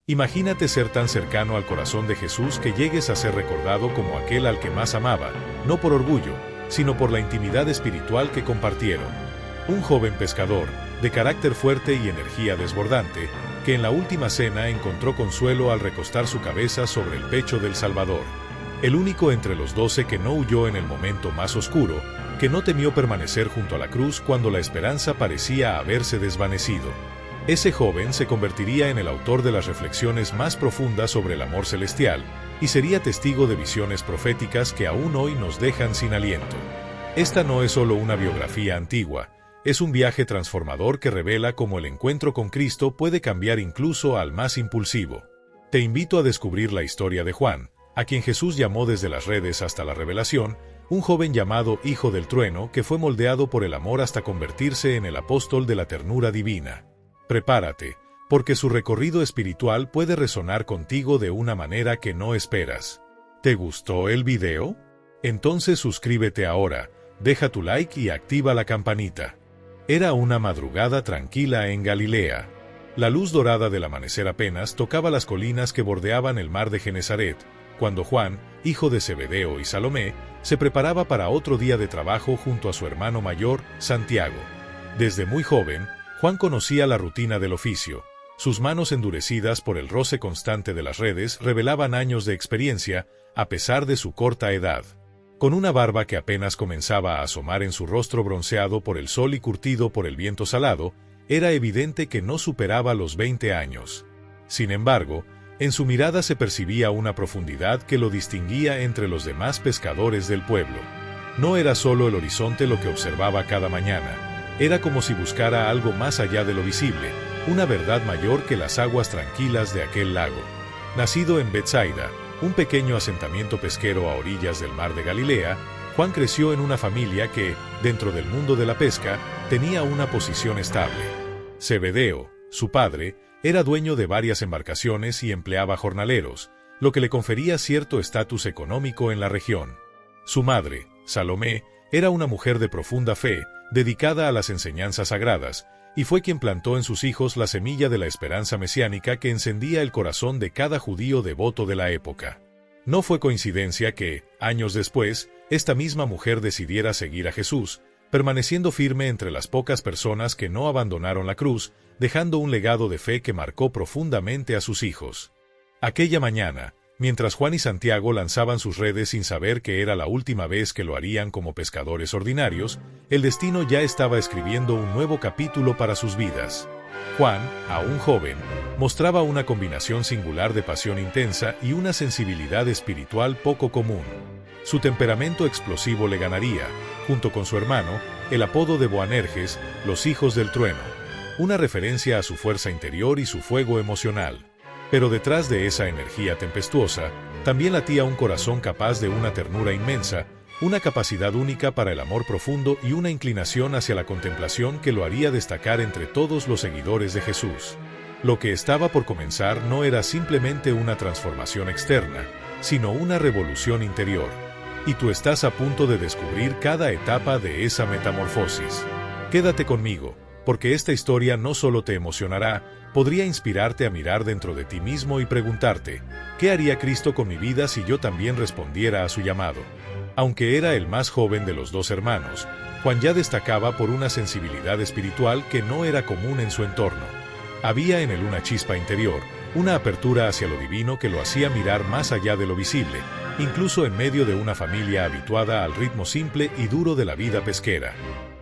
Imagínate ser tan cercano al corazón de Jesús que llegues a ser recordado como aquel al que más amaba, no por orgullo, sino por la intimidad espiritual que compartieron. Un joven pescador, de carácter fuerte y energía desbordante, que en la última cena encontró consuelo al recostar su cabeza sobre el pecho del Salvador. El único entre los 12 que no huyó en el momento más oscuro, que no temió permanecer junto a la cruz cuando la esperanza parecía haberse desvanecido. Ese joven se convertiría en el autor de las reflexiones más profundas sobre el amor celestial y sería testigo de visiones proféticas que aún hoy nos dejan sin aliento. Esta no es solo una biografía antigua, es un viaje transformador que revela cómo el encuentro con Cristo puede cambiar incluso al más impulsivo. Te invito a descubrir la historia de Juan, a quien Jesús llamó desde las redes hasta la revelación, un joven llamado Hijo del Trueno que fue moldeado por el amor hasta convertirse en el apóstol de la ternura divina. Prepárate, porque su recorrido espiritual puede resonar contigo de una manera que no esperas. ¿Te gustó el video? Entonces suscríbete ahora, deja tu like y activa la campanita. Era una madrugada tranquila en Galilea. La luz dorada del amanecer apenas tocaba las colinas que bordeaban el mar de Genesaret, cuando Juan, hijo de Zebedeo y Salomé, se preparaba para otro día de trabajo junto a su hermano mayor, Santiago. Desde muy joven, Juan conocía la rutina del oficio. Sus manos endurecidas por el roce constante de las redes revelaban años de experiencia, a pesar de su corta edad. Con una barba que apenas comenzaba a asomar en su rostro bronceado por el sol y curtido por el viento salado, era evidente que no superaba los 20 años. Sin embargo, en su mirada se percibía una profundidad que lo distinguía entre los demás pescadores del pueblo. No era solo el horizonte lo que observaba cada mañana. Era como si buscara algo más allá de lo visible, una verdad mayor que las aguas tranquilas de aquel lago. Nacido en Betsaida, un pequeño asentamiento pesquero a orillas del mar de Galilea, Juan creció en una familia que, dentro del mundo de la pesca, tenía una posición estable. Zebedeo, su padre, era dueño de varias embarcaciones y empleaba jornaleros, lo que le confería cierto estatus económico en la región. Su madre, Salomé, era una mujer de profunda fe, dedicada a las enseñanzas sagradas, y fue quien plantó en sus hijos la semilla de la esperanza mesiánica que encendía el corazón de cada judío devoto de la época. No fue coincidencia que, años después, esta misma mujer decidiera seguir a Jesús, permaneciendo firme entre las pocas personas que no abandonaron la cruz, dejando un legado de fe que marcó profundamente a sus hijos. Aquella mañana, mientras Juan y Santiago lanzaban sus redes sin saber que era la última vez que lo harían como pescadores ordinarios, el destino ya estaba escribiendo un nuevo capítulo para sus vidas. Juan, aún joven, mostraba una combinación singular de pasión intensa y una sensibilidad espiritual poco común. Su temperamento explosivo le ganaría, junto con su hermano, el apodo de Boanerges, los hijos del trueno, una referencia a su fuerza interior y su fuego emocional. Pero detrás de esa energía tempestuosa, también latía un corazón capaz de una ternura inmensa, una capacidad única para el amor profundo y una inclinación hacia la contemplación que lo haría destacar entre todos los seguidores de Jesús. Lo que estaba por comenzar no era simplemente una transformación externa, sino una revolución interior. Y tú estás a punto de descubrir cada etapa de esa metamorfosis. Quédate conmigo, porque esta historia no solo te emocionará, podría inspirarte a mirar dentro de ti mismo y preguntarte, ¿qué haría Cristo con mi vida si yo también respondiera a su llamado? Aunque era el más joven de los dos hermanos, Juan ya destacaba por una sensibilidad espiritual que no era común en su entorno. Había en él una chispa interior, una apertura hacia lo divino que lo hacía mirar más allá de lo visible, incluso en medio de una familia habituada al ritmo simple y duro de la vida pesquera.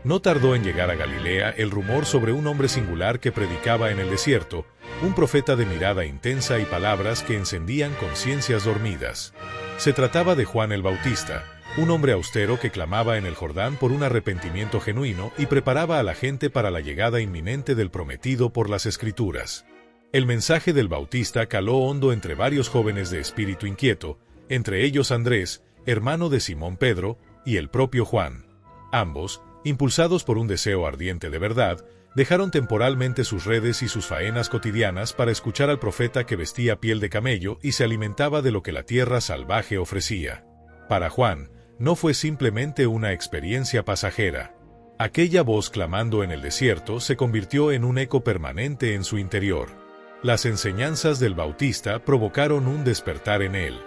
No tardó en llegar a Galilea el rumor sobre un hombre singular que predicaba en el desierto, un profeta de mirada intensa y palabras que encendían conciencias dormidas. Se trataba de Juan el Bautista, un hombre austero que clamaba en el Jordán por un arrepentimiento genuino y preparaba a la gente para la llegada inminente del prometido por las Escrituras. El mensaje del Bautista caló hondo entre varios jóvenes de espíritu inquieto, entre ellos Andrés, hermano de Simón Pedro, y el propio Juan. Ambos, impulsados por un deseo ardiente de verdad, dejaron temporalmente sus redes y sus faenas cotidianas para escuchar al profeta que vestía piel de camello y se alimentaba de lo que la tierra salvaje ofrecía. Para Juan, no fue simplemente una experiencia pasajera. Aquella voz clamando en el desierto se convirtió en un eco permanente en su interior. Las enseñanzas del Bautista provocaron un despertar en él.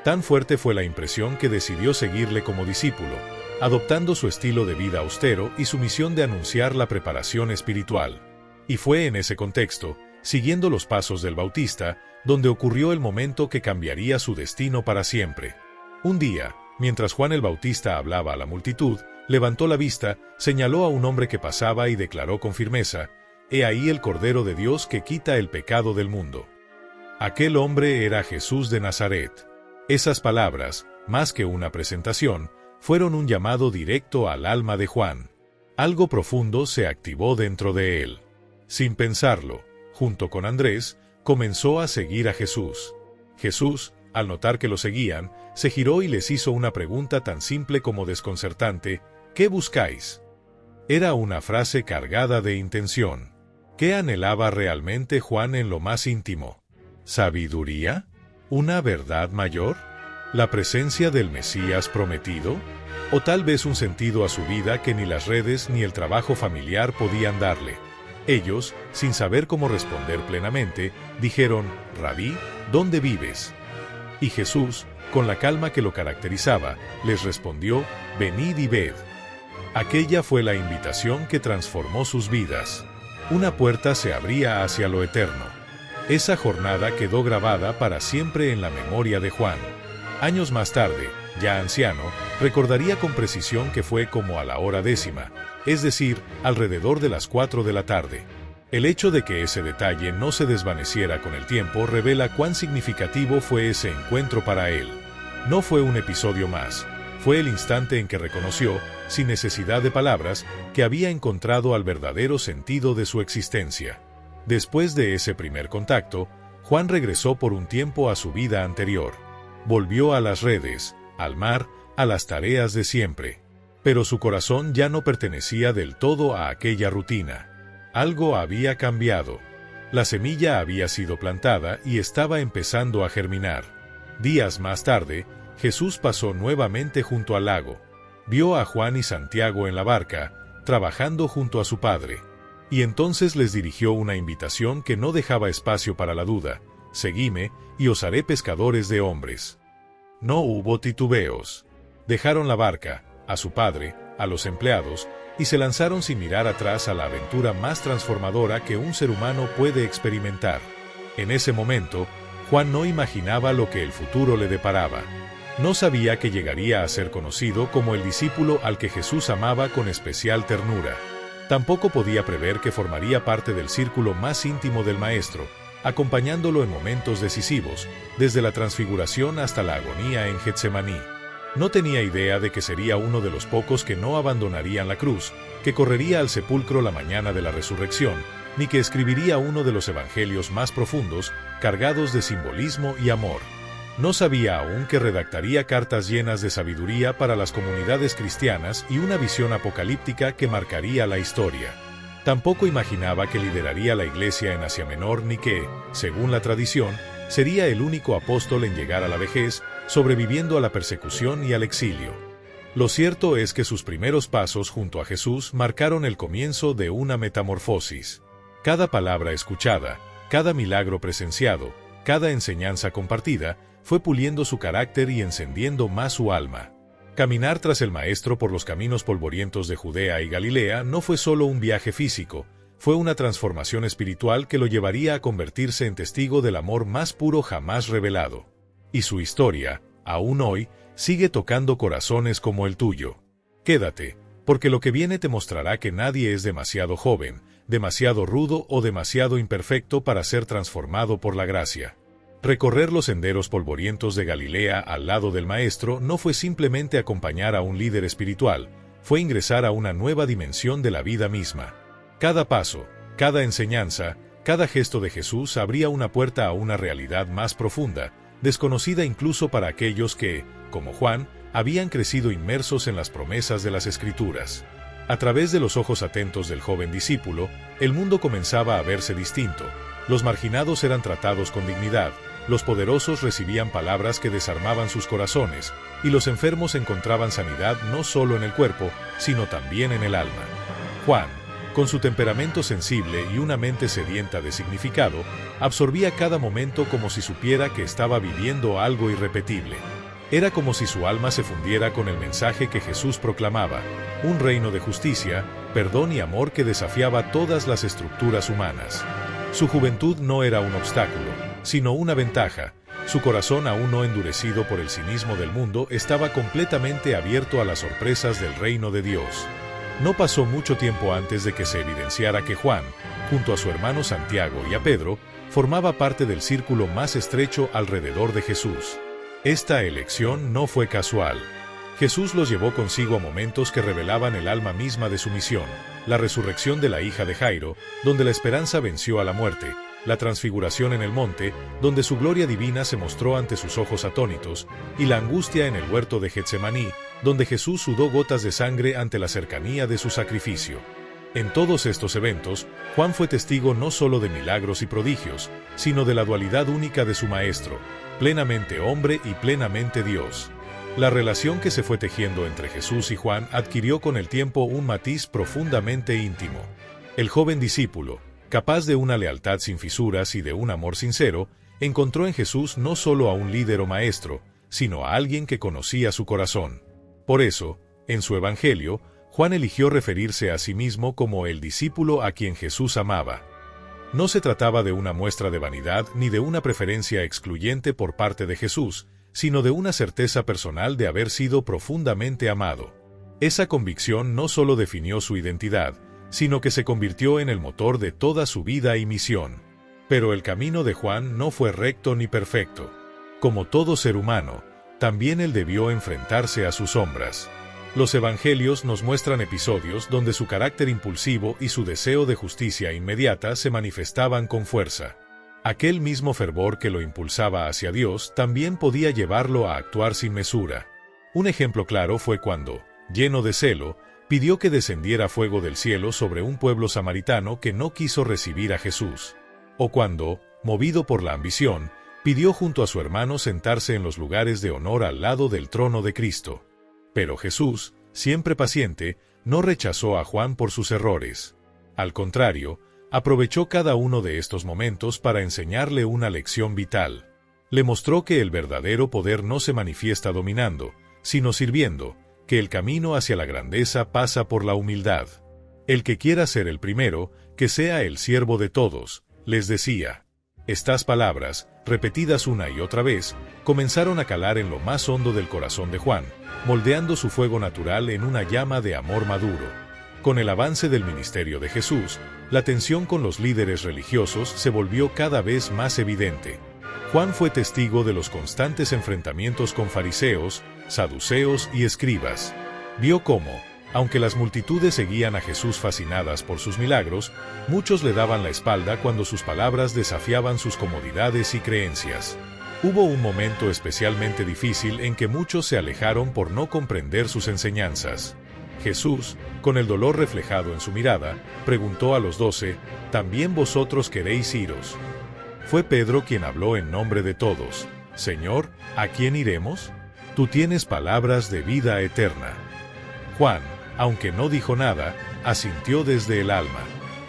Tan fuerte fue la impresión que decidió seguirle como discípulo, adoptando su estilo de vida austero y su misión de anunciar la preparación espiritual. Y fue en ese contexto, siguiendo los pasos del Bautista, donde ocurrió el momento que cambiaría su destino para siempre. Un día, mientras Juan el Bautista hablaba a la multitud, levantó la vista, señaló a un hombre que pasaba y declaró con firmeza: «He ahí el Cordero de Dios que quita el pecado del mundo». Aquel hombre era Jesús de Nazaret. Esas palabras, más que una presentación, fueron un llamado directo al alma de Juan. Algo profundo se activó dentro de él. Sin pensarlo, junto con Andrés, comenzó a seguir a Jesús. Jesús, al notar que lo seguían, se giró y les hizo una pregunta tan simple como desconcertante: «¿Qué buscáis?». Era una frase cargada de intención. ¿Qué anhelaba realmente Juan en lo más íntimo? ¿Sabiduría? ¿Una verdad mayor? ¿La presencia del Mesías prometido? ¿O tal vez un sentido a su vida que ni las redes ni el trabajo familiar podían darle? Ellos, sin saber cómo responder plenamente, dijeron: «Rabí, ¿dónde vives?». Y Jesús, con la calma que lo caracterizaba, les respondió: «Venid y ved». Aquella fue la invitación que transformó sus vidas. Una puerta se abría hacia lo eterno. Esa jornada quedó grabada para siempre en la memoria de Juan. Años más tarde, ya anciano, recordaría con precisión que fue como a la hora 10, es decir, alrededor de las 4 de la tarde. El hecho de que ese detalle no se desvaneciera con el tiempo revela cuán significativo fue ese encuentro para él. No fue un episodio más, fue el instante en que reconoció, sin necesidad de palabras, que había encontrado al verdadero sentido de su existencia. Después de ese primer contacto, Juan regresó por un tiempo a su vida anterior. Volvió a las redes, al mar, a las tareas de siempre. Pero su corazón ya no pertenecía del todo a aquella rutina. Algo había cambiado. La semilla había sido plantada y estaba empezando a germinar. Días más tarde, Jesús pasó nuevamente junto al lago. Vio a Juan y Santiago en la barca, trabajando junto a su padre. Y entonces les dirigió una invitación que no dejaba espacio para la duda: «Seguidme, y os haré pescadores de hombres». No hubo titubeos. Dejaron la barca, a su padre, a los empleados, y se lanzaron sin mirar atrás a la aventura más transformadora que un ser humano puede experimentar. En ese momento, Juan no imaginaba lo que el futuro le deparaba. No sabía que llegaría a ser conocido como el discípulo al que Jesús amaba con especial ternura. Tampoco podía prever que formaría parte del círculo más íntimo del Maestro, acompañándolo en momentos decisivos, desde la transfiguración hasta la agonía en Getsemaní. No tenía idea de que sería uno de los pocos que no abandonarían la cruz, que correría al sepulcro la mañana de la resurrección, ni que escribiría uno de los evangelios más profundos, cargados de simbolismo y amor. No sabía aún que redactaría cartas llenas de sabiduría para las comunidades cristianas y una visión apocalíptica que marcaría la historia. Tampoco imaginaba que lideraría la iglesia en Asia Menor ni que, según la tradición, sería el único apóstol en llegar a la vejez, sobreviviendo a la persecución y al exilio. Lo cierto es que sus primeros pasos junto a Jesús marcaron el comienzo de una metamorfosis. Cada palabra escuchada, cada milagro presenciado, cada enseñanza compartida, fue puliendo su carácter y encendiendo más su alma. Caminar tras el Maestro por los caminos polvorientos de Judea y Galilea no fue solo un viaje físico, fue una transformación espiritual que lo llevaría a convertirse en testigo del amor más puro jamás revelado. Y su historia, aún hoy, sigue tocando corazones como el tuyo. Quédate, porque lo que viene te mostrará que nadie es demasiado joven, demasiado rudo o demasiado imperfecto para ser transformado por la gracia. Recorrer los senderos polvorientos de Galilea al lado del Maestro no fue simplemente acompañar a un líder espiritual, fue ingresar a una nueva dimensión de la vida misma. Cada paso, cada enseñanza, cada gesto de Jesús abría una puerta a una realidad más profunda, desconocida incluso para aquellos que, como Juan, habían crecido inmersos en las promesas de las Escrituras. A través de los ojos atentos del joven discípulo, el mundo comenzaba a verse distinto. Los marginados eran tratados con dignidad, los poderosos recibían palabras que desarmaban sus corazones, y los enfermos encontraban sanidad no solo en el cuerpo, sino también en el alma. Juan, Con su temperamento sensible y una mente sedienta de significado, absorbía cada momento como si supiera que estaba viviendo algo irrepetible. Era como si su alma se fundiera con el mensaje que Jesús proclamaba, un reino de justicia, perdón y amor que desafiaba todas las estructuras humanas. Su juventud no era un obstáculo, sino una ventaja. Su corazón, aún no endurecido por el cinismo del mundo, estaba completamente abierto a las sorpresas del reino de Dios. No pasó mucho tiempo antes de que se evidenciara que Juan, junto a su hermano Santiago y a Pedro, formaba parte del círculo más estrecho alrededor de Jesús. Esta elección no fue casual. Jesús los llevó consigo a momentos que revelaban el alma misma de su misión: la resurrección de la hija de Jairo, donde la esperanza venció a la muerte; la transfiguración en el monte, donde su gloria divina se mostró ante sus ojos atónitos; y la angustia en el huerto de Getsemaní, donde Jesús sudó gotas de sangre ante la cercanía de su sacrificio. En todos estos eventos, Juan fue testigo no solo de milagros y prodigios, sino de la dualidad única de su Maestro, plenamente hombre y plenamente Dios. La relación que se fue tejiendo entre Jesús y Juan adquirió con el tiempo un matiz profundamente íntimo. El joven discípulo, capaz de una lealtad sin fisuras y de un amor sincero, encontró en Jesús no solo a un líder o maestro, sino a alguien que conocía su corazón. Por eso, en su Evangelio, Juan eligió referirse a sí mismo como el discípulo a quien Jesús amaba. No se trataba de una muestra de vanidad ni de una preferencia excluyente por parte de Jesús, sino de una certeza personal de haber sido profundamente amado. Esa convicción no solo definió su identidad, sino que se convirtió en el motor de toda su vida y misión. Pero el camino de Juan no fue recto ni perfecto. Como todo ser humano, también él debió enfrentarse a sus sombras. Los evangelios nos muestran episodios donde su carácter impulsivo y su deseo de justicia inmediata se manifestaban con fuerza. Aquel mismo fervor que lo impulsaba hacia Dios también podía llevarlo a actuar sin mesura. Un ejemplo claro fue cuando, lleno de celo, pidió que descendiera fuego del cielo sobre un pueblo samaritano que no quiso recibir a Jesús. O cuando, movido por la ambición, pidió junto a su hermano sentarse en los lugares de honor al lado del trono de Cristo. Pero Jesús, siempre paciente, no rechazó a Juan por sus errores. Al contrario, aprovechó cada uno de estos momentos para enseñarle una lección vital. Le mostró que el verdadero poder no se manifiesta dominando, sino sirviendo, que el camino hacia la grandeza pasa por la humildad. El que quiera ser el primero, que sea el siervo de todos, les decía. Estas palabras, repetidas una y otra vez, comenzaron a calar en lo más hondo del corazón de Juan, moldeando su fuego natural en una llama de amor maduro. Con el avance del ministerio de Jesús, la tensión con los líderes religiosos se volvió cada vez más evidente. Juan fue testigo de los constantes enfrentamientos con fariseos, saduceos y escribas. Vio cómo, aunque las multitudes seguían a Jesús fascinadas por sus milagros, muchos le daban la espalda cuando sus palabras desafiaban sus comodidades y creencias. Hubo un momento especialmente difícil en que muchos se alejaron por no comprender sus enseñanzas. Jesús, con el dolor reflejado en su mirada, preguntó a los 12, ¿también vosotros queréis iros? Fue Pedro quien habló en nombre de todos. Señor, ¿a quién iremos? Tú tienes palabras de vida eterna. Juan, aunque no dijo nada, asintió desde el alma.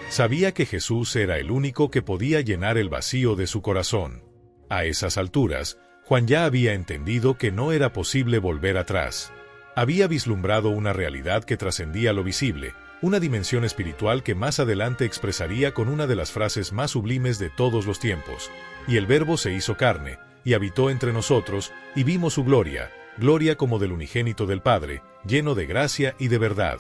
Sabía que Jesús era el único que podía llenar el vacío de su corazón. A esas alturas, Juan ya había entendido que no era posible volver atrás. Había vislumbrado una realidad que trascendía lo visible, una dimensión espiritual que más adelante expresaría con una de las frases más sublimes de todos los tiempos. Y el Verbo se hizo carne, y habitó entre nosotros, y vimos su gloria, gloria como del unigénito del Padre, lleno de gracia y de verdad.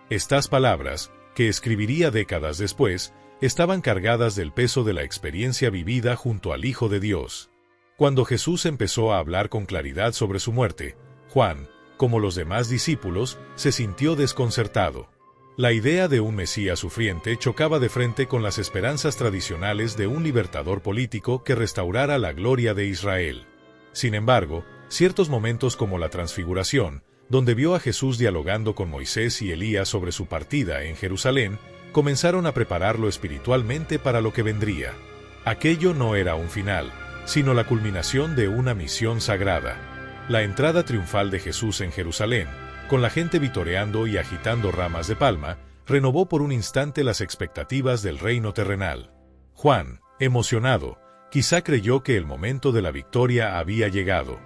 Estas palabras, que escribiría décadas después, estaban cargadas del peso de la experiencia vivida junto al Hijo de Dios. Cuando Jesús empezó a hablar con claridad sobre su muerte, Juan, como los demás discípulos, se sintió desconcertado. La idea de un Mesías sufriente chocaba de frente con las esperanzas tradicionales de un libertador político que restaurara la gloria de Israel. Sin embargo, ciertos momentos como la transfiguración, donde vio a Jesús dialogando con Moisés y Elías sobre su partida en Jerusalén, comenzaron a prepararlo espiritualmente para lo que vendría. Aquello no era un final, sino la culminación de una misión sagrada. La entrada triunfal de Jesús en Jerusalén, con la gente vitoreando y agitando ramas de palma, renovó por un instante las expectativas del reino terrenal. Juan, emocionado, quizá creyó que el momento de la victoria había llegado.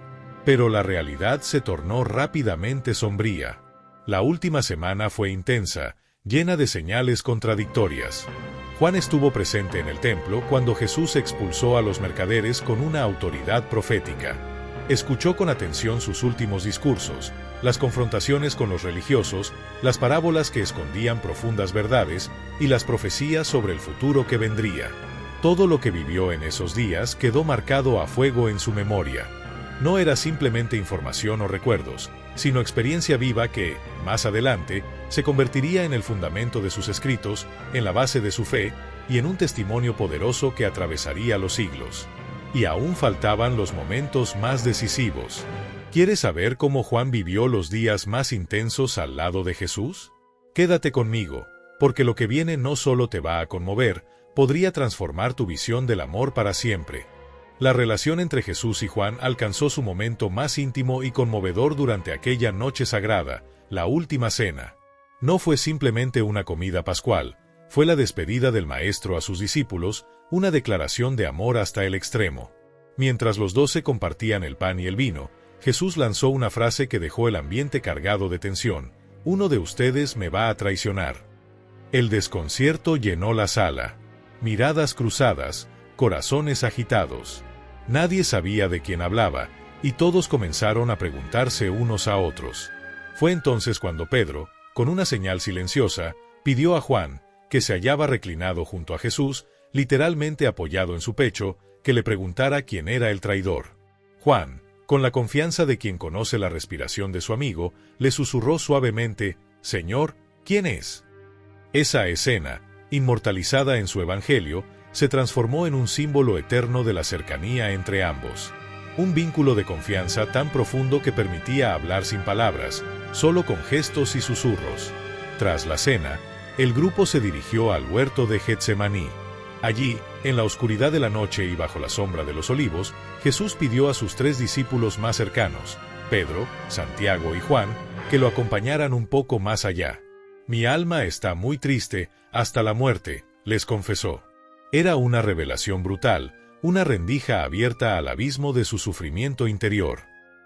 Pero la realidad se tornó rápidamente sombría. La última semana fue intensa, llena de señales contradictorias. Juan estuvo presente en el templo cuando Jesús expulsó a los mercaderes con una autoridad profética. Escuchó con atención sus últimos discursos, las confrontaciones con los religiosos, las parábolas que escondían profundas verdades y las profecías sobre el futuro que vendría. Todo lo que vivió en esos días quedó marcado a fuego en su memoria. No era simplemente información o recuerdos, sino experiencia viva que, más adelante, se convertiría en el fundamento de sus escritos, en la base de su fe y en un testimonio poderoso que atravesaría los siglos. Y aún faltaban los momentos más decisivos. ¿Quieres saber cómo Juan vivió los días más intensos al lado de Jesús? Quédate conmigo, porque lo que viene no solo te va a conmover, podría transformar tu visión del amor para siempre. La relación entre Jesús y Juan alcanzó su momento más íntimo y conmovedor durante aquella noche sagrada, la última cena. No fue simplemente una comida pascual, fue la despedida del Maestro a sus discípulos, una declaración de amor hasta el extremo. Mientras los 12 compartían el pan y el vino, Jesús lanzó una frase que dejó el ambiente cargado de tensión: «Uno de ustedes me va a traicionar». El desconcierto llenó la sala. Miradas cruzadas, corazones agitados. Nadie sabía de quién hablaba, y todos comenzaron a preguntarse unos a otros. Fue entonces cuando Pedro, con una señal silenciosa, pidió a Juan, que se hallaba reclinado junto a Jesús, literalmente apoyado en su pecho, que le preguntara quién era el traidor. Juan, con la confianza de quien conoce la respiración de su amigo, le susurró suavemente: «Señor, ¿quién es?». Esa escena, inmortalizada en su evangelio, se transformó en un símbolo eterno de la cercanía entre ambos. Un vínculo de confianza tan profundo que permitía hablar sin palabras, solo con gestos y susurros. Tras la cena, el grupo se dirigió al huerto de Getsemaní. Allí, en la oscuridad de la noche y bajo la sombra de los olivos, Jesús pidió a sus 3 discípulos más cercanos, Pedro, Santiago y Juan, que lo acompañaran un poco más allá. «Mi alma está muy triste, hasta la muerte», les confesó. Era una revelación brutal, una rendija abierta al abismo de su sufrimiento interior.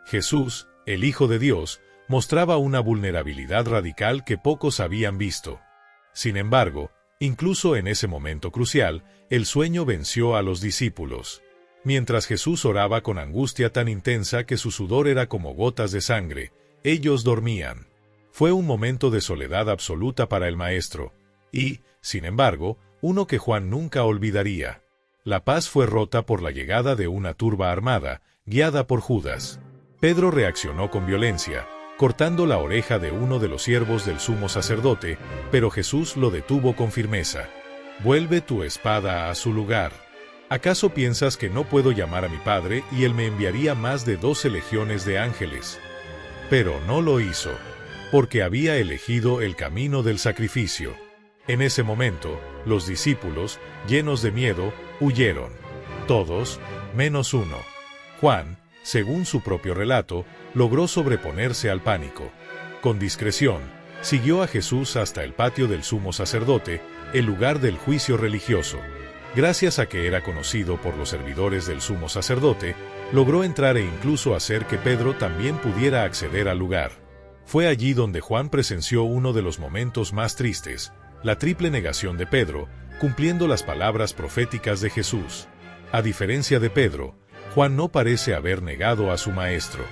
Jesús, el Hijo de Dios, mostraba una vulnerabilidad radical que pocos habían visto. Sin embargo, incluso en ese momento crucial, el sueño venció a los discípulos. Mientras Jesús oraba con angustia tan intensa que su sudor era como gotas de sangre, ellos dormían. Fue un momento de soledad absoluta para el Maestro, y, sin embargo, uno que Juan nunca olvidaría. La paz fue rota por la llegada de una turba armada, guiada por Judas. Pedro reaccionó con violencia, cortando la oreja de uno de los siervos del sumo sacerdote, pero Jesús lo detuvo con firmeza. «Vuelve tu espada a su lugar. ¿Acaso piensas que no puedo llamar a mi Padre y Él me enviaría más de 12 legiones de ángeles?» Pero no lo hizo, porque había elegido el camino del sacrificio. En ese momento, los discípulos, llenos de miedo, huyeron. Todos, menos uno. Juan, según su propio relato, logró sobreponerse al pánico. Con discreción, siguió a Jesús hasta el patio del sumo sacerdote, el lugar del juicio religioso. Gracias a que era conocido por los servidores del sumo sacerdote, logró entrar e incluso hacer que Pedro también pudiera acceder al lugar. Fue allí donde Juan presenció uno de los momentos más tristes, la triple negación de Pedro, cumpliendo las palabras proféticas de Jesús. A diferencia de Pedro, Juan no parece haber negado a su maestro.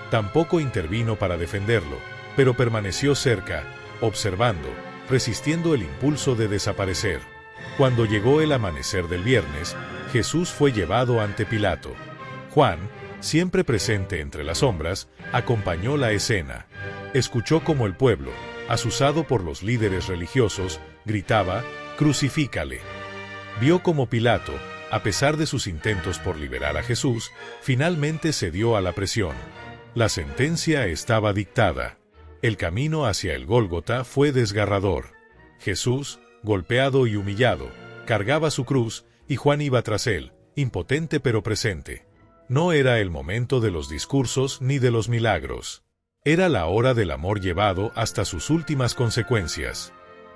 Tampoco intervino para defenderlo, pero permaneció cerca, observando, resistiendo el impulso de desaparecer. Cuando llegó el amanecer del viernes, Jesús fue llevado ante Pilato. Juan, siempre presente entre las sombras, acompañó la escena. Escuchó cómo el pueblo, asusado por los líderes religiosos, gritaba: «¡Crucifícale!». Vio cómo Pilato, a pesar de sus intentos por liberar a Jesús, finalmente cedió a la presión. La sentencia estaba dictada. El camino hacia el Gólgota fue desgarrador. Jesús, golpeado y humillado, cargaba su cruz, y Juan iba tras él, impotente pero presente. No era el momento de los discursos ni de los milagros. Era la hora del amor llevado hasta sus últimas consecuencias.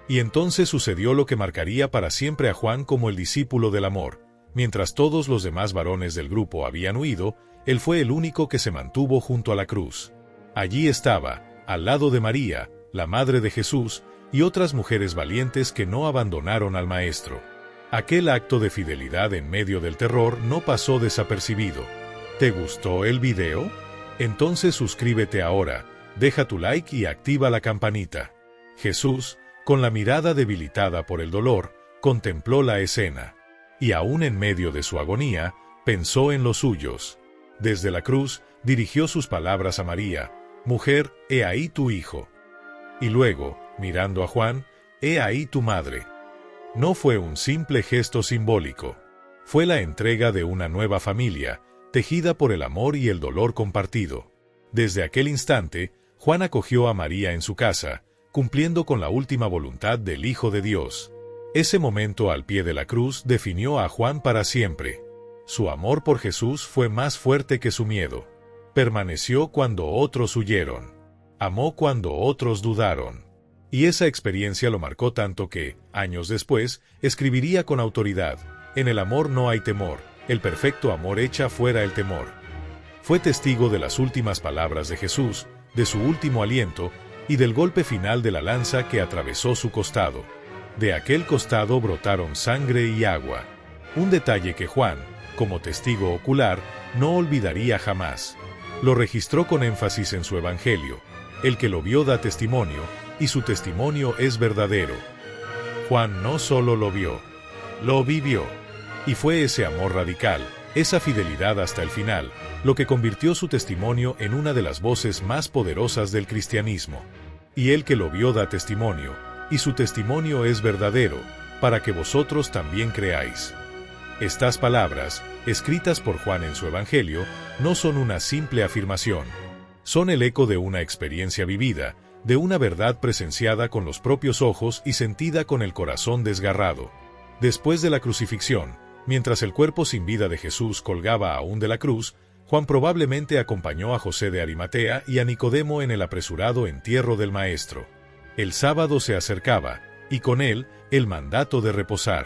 Y entonces sucedió lo que marcaría para siempre a Juan como el discípulo del amor. Mientras todos los demás varones del grupo habían huido, él fue el único que se mantuvo junto a la cruz. Allí estaba, al lado de María, la madre de Jesús, y otras mujeres valientes que no abandonaron al Maestro. Aquel acto de fidelidad en medio del terror no pasó desapercibido. ¿Te gustó el video? Entonces suscríbete ahora, deja tu like y activa la campanita. Jesús, con la mirada debilitada por el dolor, contempló la escena. Y aún en medio de su agonía, pensó en los suyos. Desde la cruz, dirigió sus palabras a María: «Mujer, he ahí tu hijo». Y luego, mirando a Juan: «He ahí tu madre». No fue un simple gesto simbólico. Fue la entrega de una nueva familia, tejida por el amor y el dolor compartido. Desde aquel instante, Juan acogió a María en su casa, cumpliendo con la última voluntad del Hijo de Dios. Ese momento al pie de la cruz definió a Juan para siempre. Su amor por Jesús fue más fuerte que su miedo. Permaneció cuando otros huyeron. Amó cuando otros dudaron. Y esa experiencia lo marcó tanto que, años después, escribiría con autoridad: «En el amor no hay temor, el perfecto amor echa fuera el temor». Fue testigo de las últimas palabras de Jesús, de su último aliento, y del golpe final de la lanza que atravesó su costado. De aquel costado brotaron sangre y agua. Un detalle que Juan, como testigo ocular, no olvidaría jamás. Lo registró con énfasis en su evangelio: «El que lo vio da testimonio, y su testimonio es verdadero». Juan no solo lo vio, lo vivió. Y fue ese amor radical, esa fidelidad hasta el final, lo que convirtió su testimonio en una de las voces más poderosas del cristianismo. Y el que lo vio da testimonio, y su testimonio es verdadero, para que vosotros también creáis. Estas palabras, escritas por Juan en su evangelio, no son una simple afirmación. Son el eco de una experiencia vivida, de una verdad presenciada con los propios ojos y sentida con el corazón desgarrado. Después de la crucifixión, mientras el cuerpo sin vida de Jesús colgaba aún de la cruz, Juan probablemente acompañó a José de Arimatea y a Nicodemo en el apresurado entierro del Maestro. El sábado se acercaba, y con él, el mandato de reposar.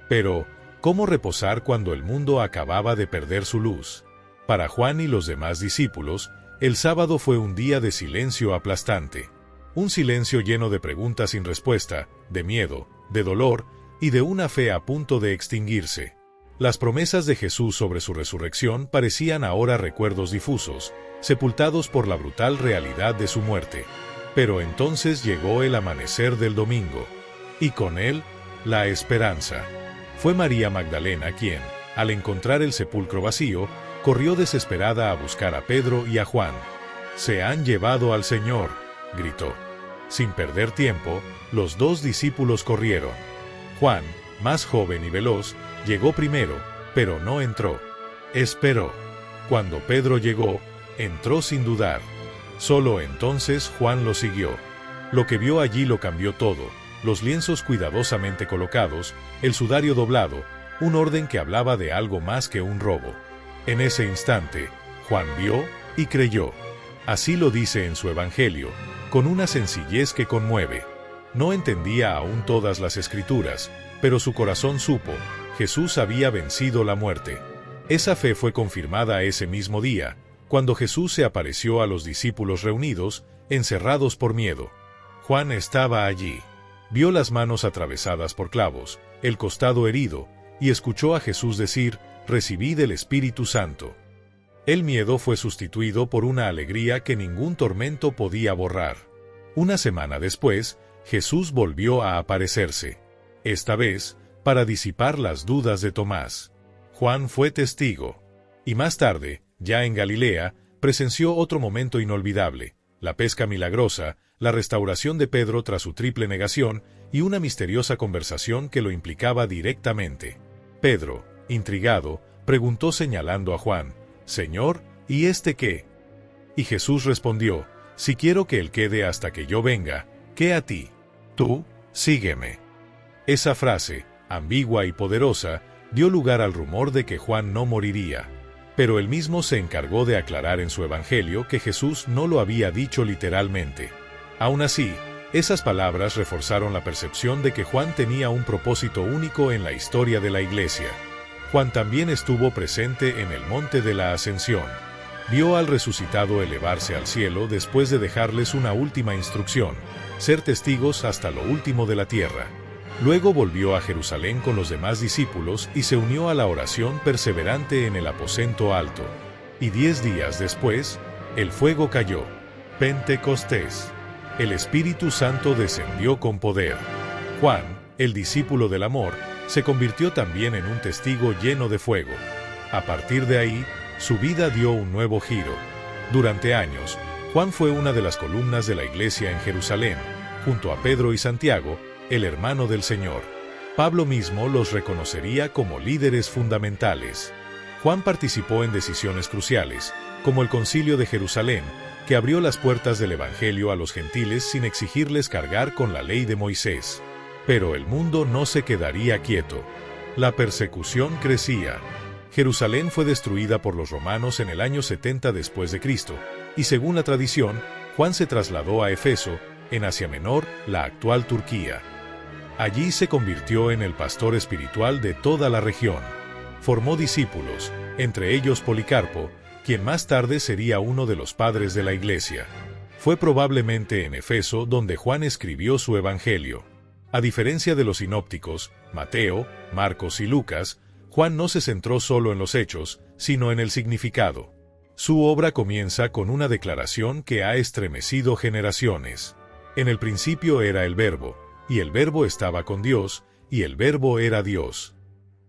Pero, ¿cómo reposar cuando el mundo acababa de perder su luz? Para Juan y los demás discípulos, el sábado fue un día de silencio aplastante. Un silencio lleno de preguntas sin respuesta, de miedo, de dolor y de una fe a punto de extinguirse. Las promesas de Jesús sobre su resurrección parecían ahora recuerdos difusos, sepultados por la brutal realidad de su muerte. Pero entonces llegó el amanecer del domingo, y con él, la esperanza. Fue María Magdalena quien, al encontrar el sepulcro vacío, corrió desesperada a buscar a Pedro y a Juan. «Se han llevado al Señor», gritó. Sin perder tiempo, los dos discípulos corrieron. Juan, más joven y veloz, llegó primero, pero no entró. Esperó. Cuando Pedro llegó, entró sin dudar. Solo entonces Juan lo siguió. Lo que vio allí lo cambió todo: los lienzos cuidadosamente colocados, el sudario doblado, un orden que hablaba de algo más que un robo. En ese instante, Juan vio y creyó. Así lo dice en su evangelio, con una sencillez que conmueve. No entendía aún todas las escrituras, pero su corazón supo: Jesús había vencido la muerte. Esa fe fue confirmada ese mismo día, cuando Jesús se apareció a los discípulos reunidos, encerrados por miedo. Juan estaba allí. Vio las manos atravesadas por clavos, el costado herido, y escuchó a Jesús decir: «Recibid el Espíritu Santo». El miedo fue sustituido por una alegría que ningún tormento podía borrar. Una semana después, Jesús volvió a aparecerse. Esta vez, para disipar las dudas de Tomás. Juan fue testigo. Y más tarde, ya en Galilea, presenció otro momento inolvidable: la pesca milagrosa, la restauración de Pedro tras su triple negación y una misteriosa conversación que lo implicaba directamente. Pedro, intrigado, preguntó señalando a Juan: «Señor, ¿y este qué?». Y Jesús respondió: «Si quiero que él quede hasta que yo venga, ¿qué a ti? Tú, sígueme». Esa frase, ambigua y poderosa, dio lugar al rumor de que Juan no moriría. Pero él mismo se encargó de aclarar en su evangelio que Jesús no lo había dicho literalmente. Aún así, Esas palabras reforzaron la percepción de que Juan tenía un propósito único en la historia de la Iglesia. Juan también estuvo presente en el Monte de la Ascensión. Vio al resucitado elevarse al cielo después de dejarles una última instrucción: ser testigos hasta lo último de la tierra. Luego volvió a Jerusalén con los demás discípulos y se unió a la oración perseverante en el aposento alto. Y 10 días después, el fuego cayó. Pentecostés. El Espíritu Santo descendió con poder. Juan, el discípulo del amor, se convirtió también en un testigo lleno de fuego. A partir de ahí, su vida dio un nuevo giro. Durante años, Juan fue una de las columnas de la iglesia en Jerusalén, junto a Pedro y Santiago, el hermano del Señor. Pablo mismo los reconocería como líderes fundamentales. Juan participó en decisiones cruciales, como el Concilio de Jerusalén, que abrió las puertas del Evangelio a los gentiles sin exigirles cargar con la ley de Moisés. Pero el mundo no se quedaría quieto. La persecución crecía. Jerusalén fue destruida por los romanos en el año 70 después de Cristo, y según la tradición, Juan se trasladó a Éfeso, en Asia Menor, la actual Turquía. Allí se convirtió en el pastor espiritual de toda la región. Formó discípulos, entre ellos Policarpo, quien más tarde sería uno de los padres de la Iglesia. Fue probablemente en Éfeso donde Juan escribió su Evangelio. A diferencia de los sinópticos, Mateo, Marcos y Lucas, Juan no se centró solo en los hechos, sino en el significado. Su obra comienza con una declaración que ha estremecido generaciones. En el principio era el Verbo, y el Verbo estaba con Dios, y el Verbo era Dios.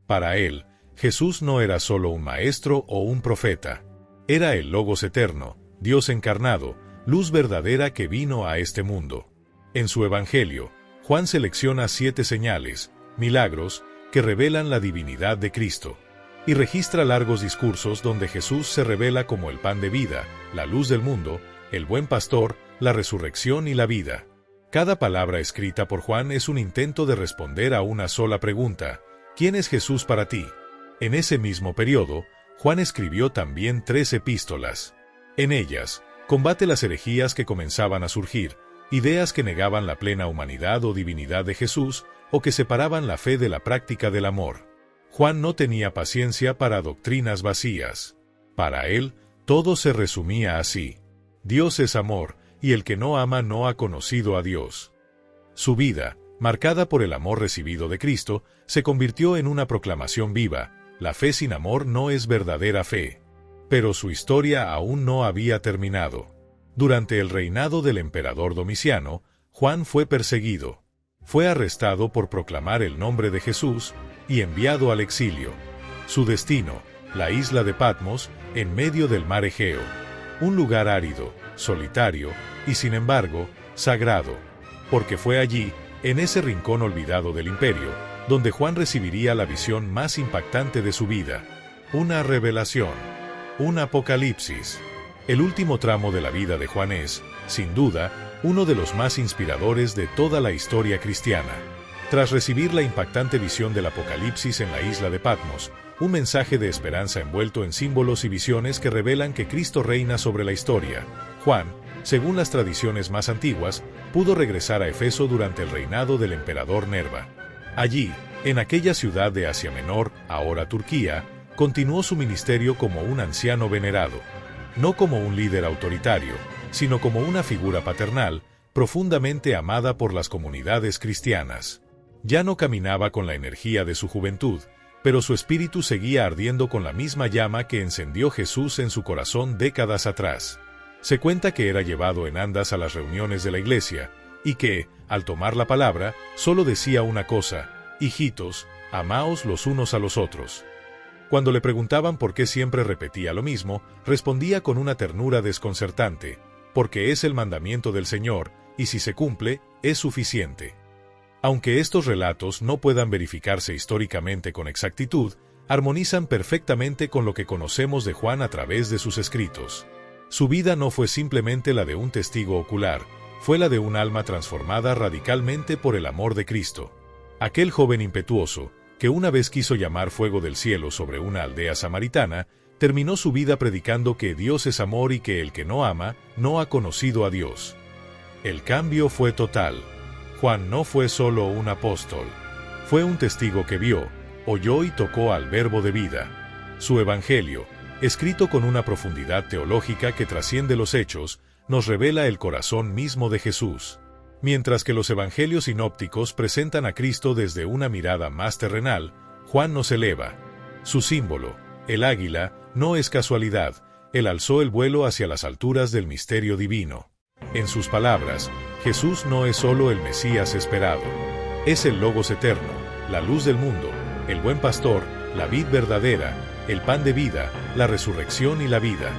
Para él, Jesús no era solo un maestro o un profeta. Era el Logos eterno, Dios encarnado, luz verdadera que vino a este mundo. En su Evangelio, Juan selecciona 7 señales, milagros, que revelan la divinidad de Cristo, y registra largos discursos donde Jesús se revela como el pan de vida, la luz del mundo, el buen pastor, la resurrección y la vida. Cada palabra escrita por Juan es un intento de responder a una sola pregunta: ¿quién es Jesús para ti? En ese mismo periodo, Juan escribió también 3 epístolas. En ellas, combate las herejías que comenzaban a surgir, ideas que negaban la plena humanidad o divinidad de Jesús, o que separaban la fe de la práctica del amor. Juan no tenía paciencia para doctrinas vacías. Para él, todo se resumía así: Dios es amor, y el que no ama no ha conocido a Dios. Su vida, marcada por el amor recibido de Cristo, se convirtió en una proclamación viva: la fe sin amor no es verdadera fe. Pero su historia aún no había terminado. Durante el reinado del emperador Domiciano, Juan fue perseguido. Fue arrestado por proclamar el nombre de Jesús y enviado al exilio. Su destino, la isla de Patmos, en medio del mar Egeo. Un lugar árido, solitario y, sin embargo, sagrado. Porque fue allí, en ese rincón olvidado del imperio, donde Juan recibiría la visión más impactante de su vida. Una revelación. Un apocalipsis. El último tramo de la vida de Juan es, sin duda, uno de los más inspiradores de toda la historia cristiana. Tras recibir la impactante visión del Apocalipsis en la isla de Patmos, un mensaje de esperanza envuelto en símbolos y visiones que revelan que Cristo reina sobre la historia, Juan, según las tradiciones más antiguas, pudo regresar a Éfeso durante el reinado del emperador Nerva. Allí, en aquella ciudad de Asia Menor, ahora Turquía, continuó su ministerio como un anciano venerado. No como un líder autoritario, sino como una figura paternal, profundamente amada por las comunidades cristianas. Ya no caminaba con la energía de su juventud, pero su espíritu seguía ardiendo con la misma llama que encendió Jesús en su corazón décadas atrás. Se cuenta que era llevado en andas a las reuniones de la iglesia, y que, al tomar la palabra, solo decía una cosa: hijitos, amaos los unos a los otros. Cuando le preguntaban por qué siempre repetía lo mismo, respondía con una ternura desconcertante: porque es el mandamiento del Señor, y si se cumple, es suficiente. Aunque estos relatos no puedan verificarse históricamente con exactitud, armonizan perfectamente con lo que conocemos de Juan a través de sus escritos. Su vida no fue simplemente la de un testigo ocular, fue la de un alma transformada radicalmente por el amor de Cristo. Aquel joven impetuoso, que una vez quiso llamar fuego del cielo sobre una aldea samaritana, terminó su vida predicando que Dios es amor y que el que no ama, no ha conocido a Dios. El cambio fue total. Juan no fue solo un apóstol. Fue un testigo que vio, oyó y tocó al Verbo de vida. Su Evangelio, escrito con una profundidad teológica que trasciende los hechos, nos revela el corazón mismo de Jesús. Mientras que los evangelios sinópticos presentan a Cristo desde una mirada más terrenal, Juan nos eleva. Su símbolo, el águila, no es casualidad, él alzó el vuelo hacia las alturas del misterio divino. En sus palabras, Jesús no es solo el Mesías esperado. Es el Logos eterno, la luz del mundo, el buen pastor, la vid verdadera, el pan de vida, la resurrección y la vida.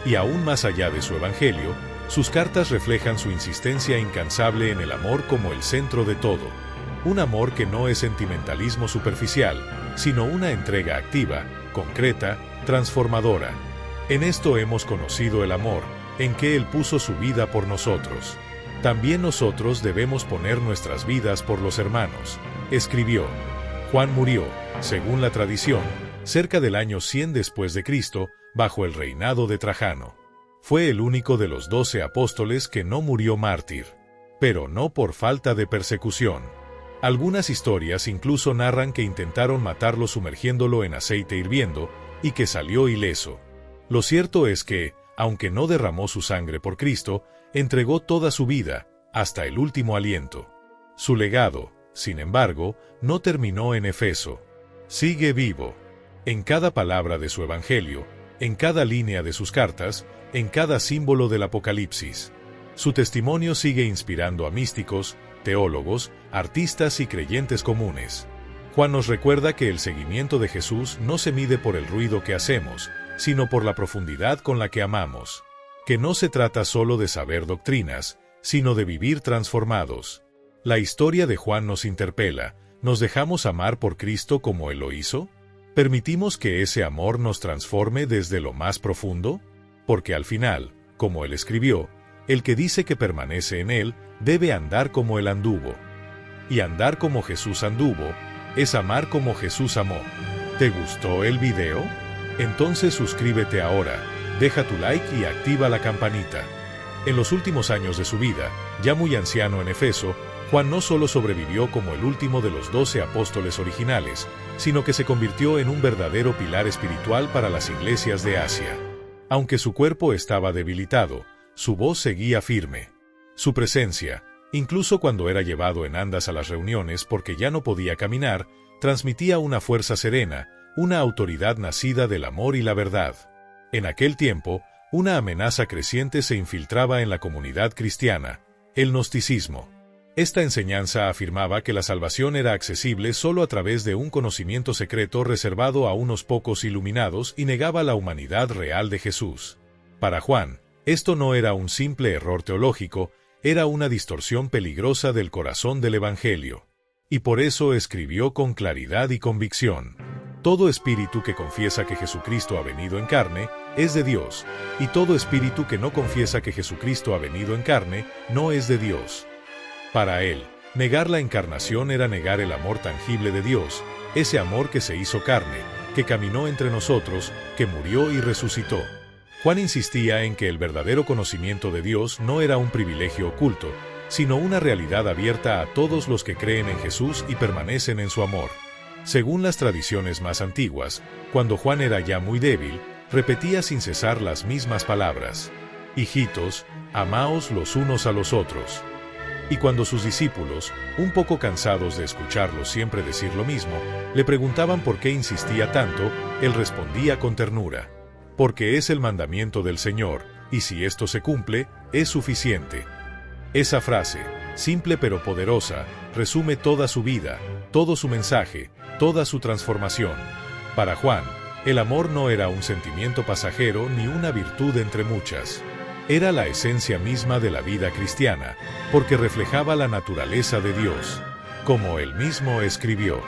Y aún más allá de su evangelio, sus cartas reflejan su insistencia incansable en el amor como el centro de todo. Un amor que no es sentimentalismo superficial, sino una entrega activa, concreta, transformadora. En esto hemos conocido el amor, en que Él puso su vida por nosotros. También nosotros debemos poner nuestras vidas por los hermanos, escribió. Juan murió, según la tradición, cerca del año 100 después de Cristo, bajo el reinado de Trajano. Fue el único de los 12 apóstoles que no murió mártir, pero no por falta de persecución. Algunas historias incluso narran que intentaron matarlo sumergiéndolo en aceite hirviendo, y que salió ileso. Lo cierto es que, aunque no derramó su sangre por Cristo, entregó toda su vida, hasta el último aliento. Su legado, sin embargo, no terminó en Efeso. Sigue vivo. En cada palabra de su evangelio, en cada línea de sus cartas, en cada símbolo del Apocalipsis. Su testimonio sigue inspirando a místicos, teólogos, artistas y creyentes comunes. Juan nos recuerda que el seguimiento de Jesús no se mide por el ruido que hacemos, sino por la profundidad con la que amamos. Que no se trata solo de saber doctrinas, sino de vivir transformados. La historia de Juan nos interpela. ¿Nos dejamos amar por Cristo como Él lo hizo? ¿Permitimos que ese amor nos transforme desde lo más profundo? Porque al final, como Él escribió, el que dice que permanece en Él, debe andar como Él anduvo. Y andar como Jesús anduvo, es amar como Jesús amó. ¿Te gustó el video? Entonces suscríbete ahora, deja tu like y activa la campanita. En los últimos años de su vida, ya muy anciano en Efeso, Juan no solo sobrevivió como el último de los 12 apóstoles originales, sino que se convirtió en un verdadero pilar espiritual para las iglesias de Asia. Aunque su cuerpo estaba debilitado, su voz seguía firme. Su presencia, incluso cuando era llevado en andas a las reuniones porque ya no podía caminar, transmitía una fuerza serena, una autoridad nacida del amor y la verdad. En aquel tiempo, una amenaza creciente se infiltraba en la comunidad cristiana, el gnosticismo. Esta enseñanza afirmaba que la salvación era accesible solo a través de un conocimiento secreto reservado a unos pocos iluminados y negaba la humanidad real de Jesús. Para Juan, esto no era un simple error teológico, era una distorsión peligrosa del corazón del Evangelio. Y por eso escribió con claridad y convicción: todo espíritu que confiesa que Jesucristo ha venido en carne, es de Dios, y todo espíritu que no confiesa que Jesucristo ha venido en carne, no es de Dios. Para él, negar la encarnación era negar el amor tangible de Dios, ese amor que se hizo carne, que caminó entre nosotros, que murió y resucitó. Juan insistía en que el verdadero conocimiento de Dios no era un privilegio oculto, sino una realidad abierta a todos los que creen en Jesús y permanecen en su amor. Según las tradiciones más antiguas, cuando Juan era ya muy débil, repetía sin cesar las mismas palabras: «Hijitos, amaos los unos a los otros». Y cuando sus discípulos, un poco cansados de escucharlo siempre decir lo mismo, le preguntaban por qué insistía tanto, él respondía con ternura: «Porque es el mandamiento del Señor, y si esto se cumple, es suficiente». Esa frase, simple pero poderosa, resume toda su vida, todo su mensaje, toda su transformación. Para Juan, el amor no era un sentimiento pasajero ni una virtud entre muchas. Era la esencia misma de la vida cristiana, porque reflejaba la naturaleza de Dios. Como él mismo escribió: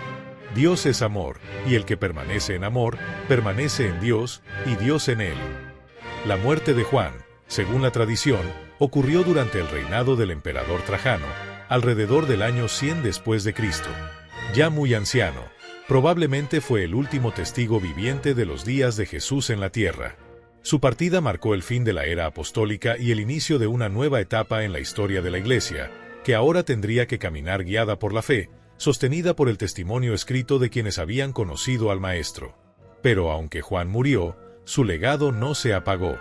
«Dios es amor, y el que permanece en amor, permanece en Dios, y Dios en él». La muerte de Juan, según la tradición, ocurrió durante el reinado del emperador Trajano, alrededor del año 100 después de Cristo. Ya muy anciano, probablemente fue el último testigo viviente de los días de Jesús en la tierra. Su partida marcó el fin de la era apostólica y el inicio de una nueva etapa en la historia de la Iglesia, que ahora tendría que caminar guiada por la fe, sostenida por el testimonio escrito de quienes habían conocido al Maestro. Pero aunque Juan murió, su legado no se apagó.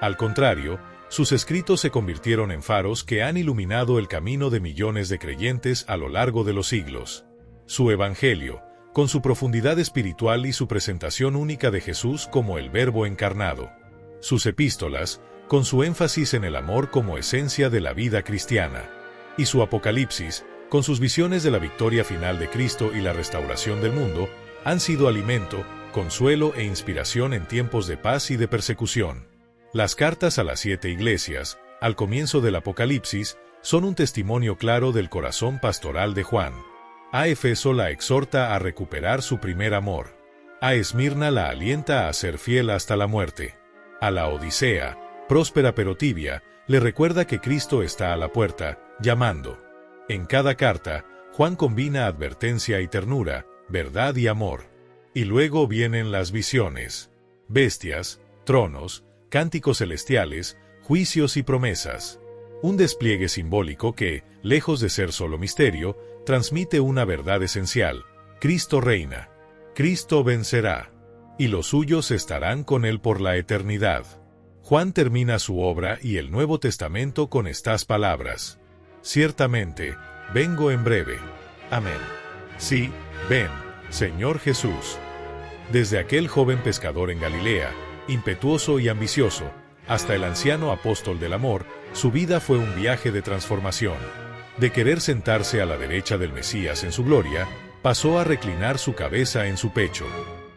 Al contrario, sus escritos se convirtieron en faros que han iluminado el camino de millones de creyentes a lo largo de los siglos. Su Evangelio, con su profundidad espiritual y su presentación única de Jesús como el Verbo encarnado. Sus epístolas, con su énfasis en el amor como esencia de la vida cristiana. Y su Apocalipsis, con sus visiones de la victoria final de Cristo y la restauración del mundo, han sido alimento, consuelo e inspiración en tiempos de paz y de persecución. Las cartas a las 7 iglesias, al comienzo del Apocalipsis, son un testimonio claro del corazón pastoral de Juan. A Éfeso la exhorta a recuperar su primer amor. A Esmirna la alienta a ser fiel hasta la muerte. A la Odisea, próspera pero tibia, le recuerda que Cristo está a la puerta, llamando. En cada carta, Juan combina advertencia y ternura, verdad y amor. Y luego vienen las visiones. Bestias, tronos, cánticos celestiales, juicios y promesas. Un despliegue simbólico que, lejos de ser solo misterio, transmite una verdad esencial. Cristo reina. Cristo vencerá. Y los suyos estarán con él por la eternidad. Juan termina su obra y el Nuevo Testamento con estas palabras. Ciertamente, vengo en breve. Amén. Sí, ven, Señor Jesús. Desde aquel joven pescador en Galilea, impetuoso y ambicioso, hasta el anciano apóstol del amor, su vida fue un viaje de transformación. De querer sentarse a la derecha del Mesías en su gloria, pasó a reclinar su cabeza en su pecho.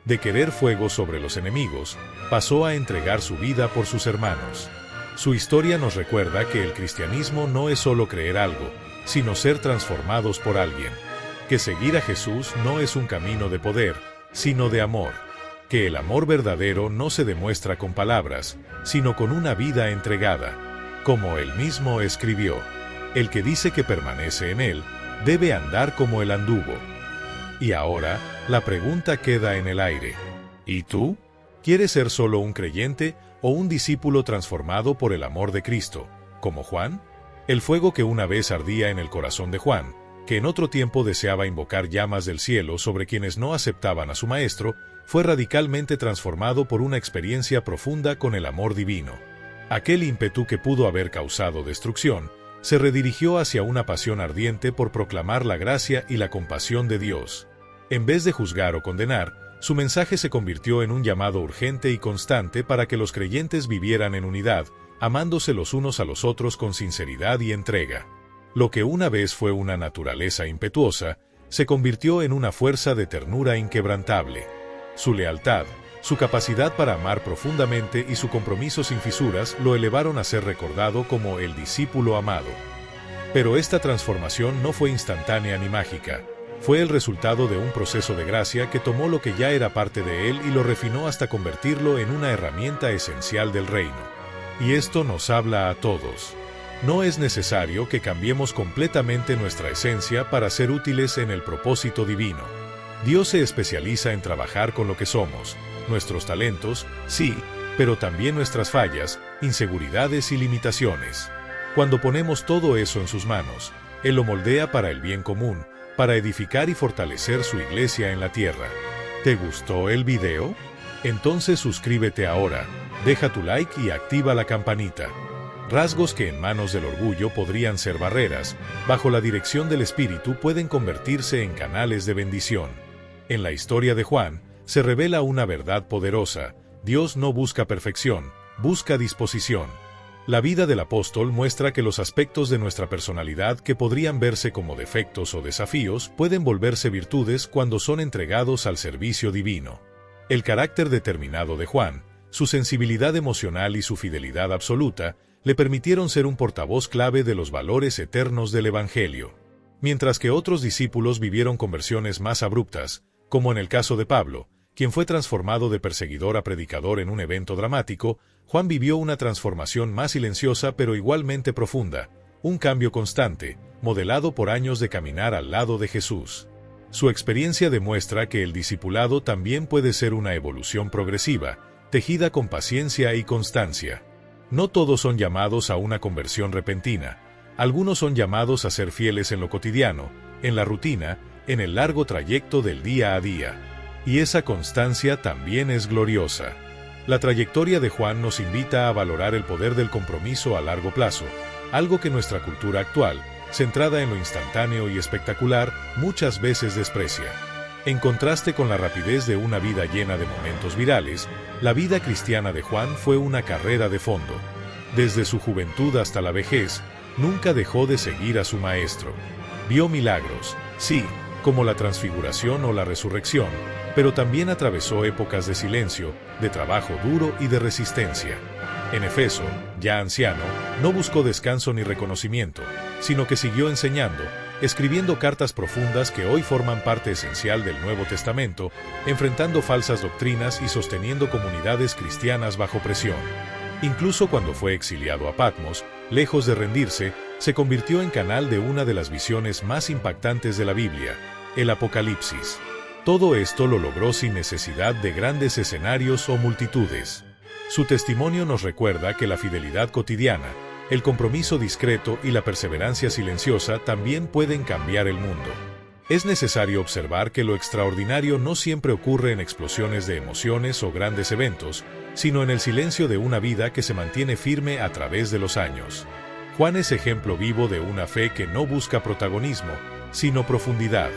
De querer fuego sobre los enemigos, pasó a entregar su vida por sus hermanos. Su historia nos recuerda que el cristianismo no es solo creer algo, sino ser transformados por alguien. Que seguir a Jesús no es un camino de poder, sino de amor. Que el amor verdadero no se demuestra con palabras, sino con una vida entregada. Como él mismo escribió, el que dice que permanece en él, debe andar como él anduvo. Y ahora, la pregunta queda en el aire. ¿Y tú? ¿Quieres ser solo un creyente o un discípulo transformado por el amor de Cristo, como Juan? El fuego que una vez ardía en el corazón de Juan, que en otro tiempo deseaba invocar llamas del cielo sobre quienes no aceptaban a su maestro, fue radicalmente transformado por una experiencia profunda con el amor divino. Aquel ímpetu que pudo haber causado destrucción, se redirigió hacia una pasión ardiente por proclamar la gracia y la compasión de Dios. En vez de juzgar o condenar, su mensaje se convirtió en un llamado urgente y constante para que los creyentes vivieran en unidad, amándose los unos a los otros con sinceridad y entrega. Lo que una vez fue una naturaleza impetuosa, se convirtió en una fuerza de ternura inquebrantable. Su lealtad, su capacidad para amar profundamente y su compromiso sin fisuras lo elevaron a ser recordado como el discípulo amado. Pero esta transformación no fue instantánea ni mágica. Fue el resultado de un proceso de gracia que tomó lo que ya era parte de él y lo refinó hasta convertirlo en una herramienta esencial del reino. Y esto nos habla a todos. No es necesario que cambiemos completamente nuestra esencia para ser útiles en el propósito divino. Dios se especializa en trabajar con lo que somos, nuestros talentos, sí, pero también nuestras fallas, inseguridades y limitaciones. Cuando ponemos todo eso en sus manos, Él lo moldea para el bien común, para edificar y fortalecer su iglesia en la tierra. ¿Te gustó el video? Entonces suscríbete ahora, deja tu like y activa la campanita. Rasgos que en manos del orgullo podrían ser barreras, bajo la dirección del Espíritu pueden convertirse en canales de bendición. En la historia de Juan, se revela una verdad poderosa: Dios no busca perfección, busca disposición. La vida del apóstol muestra que los aspectos de nuestra personalidad que podrían verse como defectos o desafíos pueden volverse virtudes cuando son entregados al servicio divino. El carácter determinado de Juan, su sensibilidad emocional y su fidelidad absoluta, le permitieron ser un portavoz clave de los valores eternos del Evangelio. Mientras que otros discípulos vivieron conversiones más abruptas, como en el caso de Pablo, quien fue transformado de perseguidor a predicador en un evento dramático, Juan vivió una transformación más silenciosa pero igualmente profunda, un cambio constante, modelado por años de caminar al lado de Jesús. Su experiencia demuestra que el discipulado también puede ser una evolución progresiva, tejida con paciencia y constancia. No todos son llamados a una conversión repentina. Algunos son llamados a ser fieles en lo cotidiano, en la rutina, en el largo trayecto del día a día. Y esa constancia también es gloriosa. La trayectoria de Juan nos invita a valorar el poder del compromiso a largo plazo, algo que nuestra cultura actual, centrada en lo instantáneo y espectacular, muchas veces desprecia. En contraste con la rapidez de una vida llena de momentos virales, la vida cristiana de Juan fue una carrera de fondo. Desde su juventud hasta la vejez, nunca dejó de seguir a su maestro. Vio milagros, sí, como la transfiguración o la resurrección, pero también atravesó épocas de silencio, de trabajo duro y de resistencia. En Efeso, ya anciano, no buscó descanso ni reconocimiento, sino que siguió enseñando, escribiendo cartas profundas que hoy forman parte esencial del Nuevo Testamento, enfrentando falsas doctrinas y sosteniendo comunidades cristianas bajo presión. Incluso cuando fue exiliado a Patmos, lejos de rendirse, se convirtió en canal de una de las visiones más impactantes de la Biblia, el Apocalipsis. Todo esto lo logró sin necesidad de grandes escenarios o multitudes. Su testimonio nos recuerda que la fidelidad cotidiana, el compromiso discreto y la perseverancia silenciosa también pueden cambiar el mundo. Es necesario observar que lo extraordinario no siempre ocurre en explosiones de emociones o grandes eventos, sino en el silencio de una vida que se mantiene firme a través de los años. Juan es ejemplo vivo de una fe que no busca protagonismo, sino profundidad.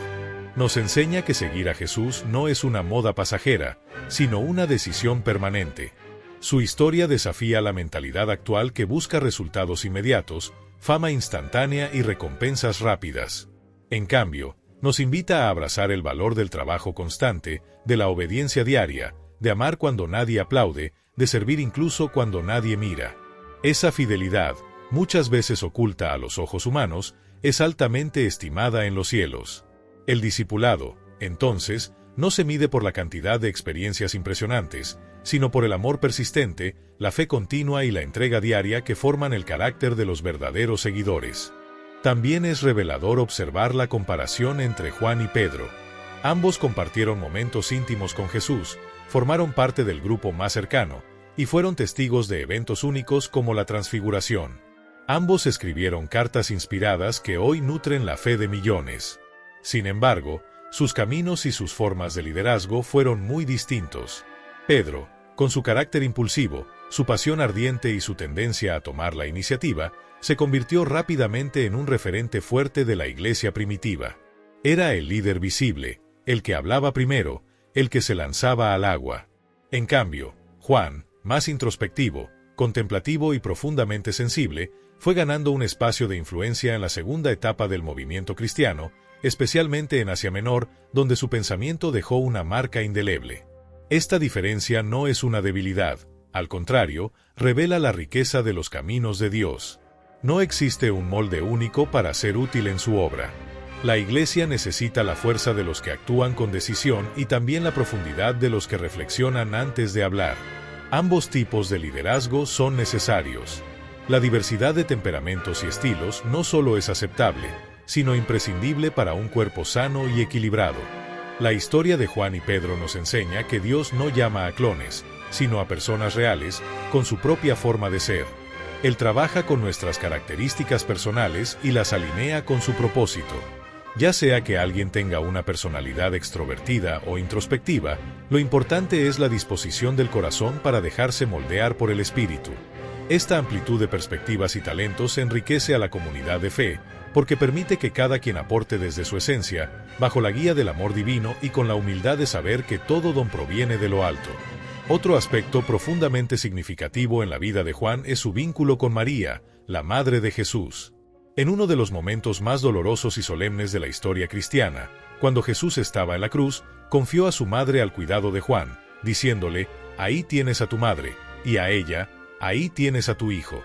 Nos enseña que seguir a Jesús no es una moda pasajera, sino una decisión permanente. Su historia desafía la mentalidad actual que busca resultados inmediatos, fama instantánea y recompensas rápidas. En cambio, nos invita a abrazar el valor del trabajo constante, de la obediencia diaria, de amar cuando nadie aplaude, de servir incluso cuando nadie mira. Esa fidelidad, muchas veces oculta a los ojos humanos, es altamente estimada en los cielos. El discipulado, entonces, no se mide por la cantidad de experiencias impresionantes, sino por el amor persistente, la fe continua y la entrega diaria que forman el carácter de los verdaderos seguidores. También es revelador observar la comparación entre Juan y Pedro. Ambos compartieron momentos íntimos con Jesús, formaron parte del grupo más cercano, y fueron testigos de eventos únicos como la transfiguración. Ambos escribieron cartas inspiradas que hoy nutren la fe de millones. Sin embargo, sus caminos y sus formas de liderazgo fueron muy distintos. Pedro, con su carácter impulsivo, su pasión ardiente y su tendencia a tomar la iniciativa, se convirtió rápidamente en un referente fuerte de la iglesia primitiva. Era el líder visible, el que hablaba primero, el que se lanzaba al agua. En cambio, Juan, más introspectivo, contemplativo y profundamente sensible, fue ganando un espacio de influencia en la segunda etapa del movimiento cristiano, especialmente en Asia Menor, donde su pensamiento dejó una marca indeleble. Esta diferencia no es una debilidad, al contrario, revela la riqueza de los caminos de Dios. No existe un molde único para ser útil en su obra. La Iglesia necesita la fuerza de los que actúan con decisión y también la profundidad de los que reflexionan antes de hablar. Ambos tipos de liderazgo son necesarios. La diversidad de temperamentos y estilos no solo es aceptable, sino imprescindible para un cuerpo sano y equilibrado. La historia de Juan y Pedro nos enseña que Dios no llama a clones, sino a personas reales, con su propia forma de ser. Él trabaja con nuestras características personales y las alinea con su propósito. Ya sea que alguien tenga una personalidad extrovertida o introspectiva, lo importante es la disposición del corazón para dejarse moldear por el Espíritu. Esta amplitud de perspectivas y talentos enriquece a la comunidad de fe, porque permite que cada quien aporte desde su esencia, bajo la guía del amor divino y con la humildad de saber que todo don proviene de lo alto. Otro aspecto profundamente significativo en la vida de Juan es su vínculo con María, la madre de Jesús. En uno de los momentos más dolorosos y solemnes de la historia cristiana, cuando Jesús estaba en la cruz, confió a su madre al cuidado de Juan, diciéndole, «Ahí tienes a tu madre», y a ella, «Ahí tienes a tu hijo».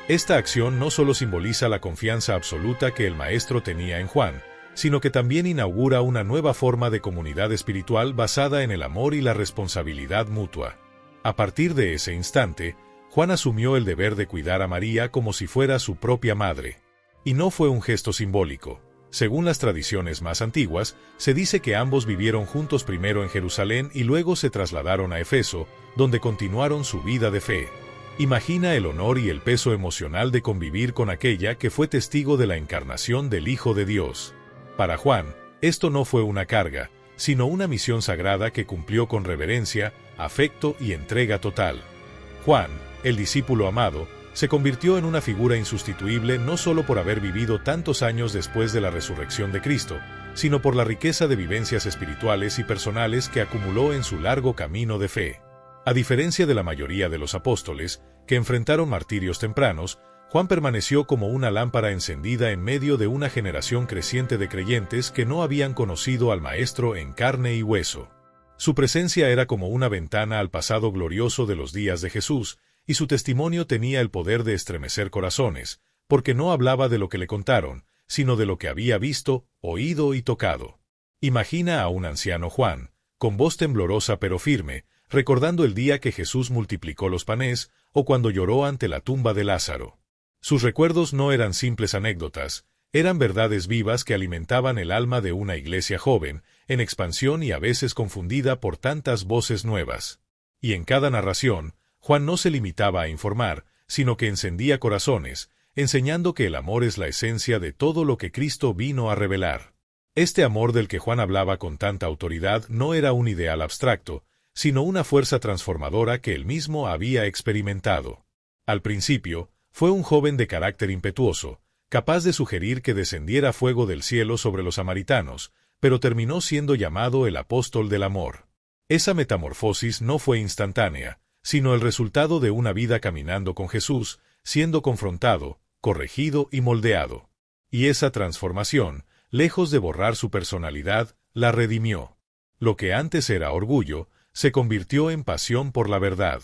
Esta acción no solo simboliza la confianza absoluta que el Maestro tenía en Juan, sino que también inaugura una nueva forma de comunidad espiritual basada en el amor y la responsabilidad mutua. A partir de ese instante, Juan asumió el deber de cuidar a María como si fuera su propia madre. Y no fue un gesto simbólico. Según las tradiciones más antiguas, se dice que ambos vivieron juntos primero en Jerusalén y luego se trasladaron a Efeso, donde continuaron su vida de fe. Imagina el honor y el peso emocional de convivir con aquella que fue testigo de la encarnación del Hijo de Dios. Para Juan, esto no fue una carga, sino una misión sagrada que cumplió con reverencia, afecto y entrega total. Juan, el discípulo amado, se convirtió en una figura insustituible no solo por haber vivido tantos años después de la resurrección de Cristo, sino por la riqueza de vivencias espirituales y personales que acumuló en su largo camino de fe. A diferencia de la mayoría de los apóstoles, que enfrentaron martirios tempranos, Juan permaneció como una lámpara encendida en medio de una generación creciente de creyentes que no habían conocido al Maestro en carne y hueso. Su presencia era como una ventana al pasado glorioso de los días de Jesús, y su testimonio tenía el poder de estremecer corazones, porque no hablaba de lo que le contaron, sino de lo que había visto, oído y tocado. Imagina a un anciano Juan, con voz temblorosa pero firme, recordando el día que Jesús multiplicó los panes, o cuando lloró ante la tumba de Lázaro. Sus recuerdos no eran simples anécdotas, eran verdades vivas que alimentaban el alma de una iglesia joven, en expansión y a veces confundida por tantas voces nuevas. Y en cada narración, Juan no se limitaba a informar, sino que encendía corazones, enseñando que el amor es la esencia de todo lo que Cristo vino a revelar. Este amor del que Juan hablaba con tanta autoridad no era un ideal abstracto, sino una fuerza transformadora que él mismo había experimentado. Al principio, fue un joven de carácter impetuoso, capaz de sugerir que descendiera fuego del cielo sobre los samaritanos, pero terminó siendo llamado el apóstol del amor. Esa metamorfosis no fue instantánea, sino el resultado de una vida caminando con Jesús, siendo confrontado, corregido y moldeado. Y esa transformación, lejos de borrar su personalidad, la redimió. Lo que antes era orgullo, se convirtió en pasión por la verdad.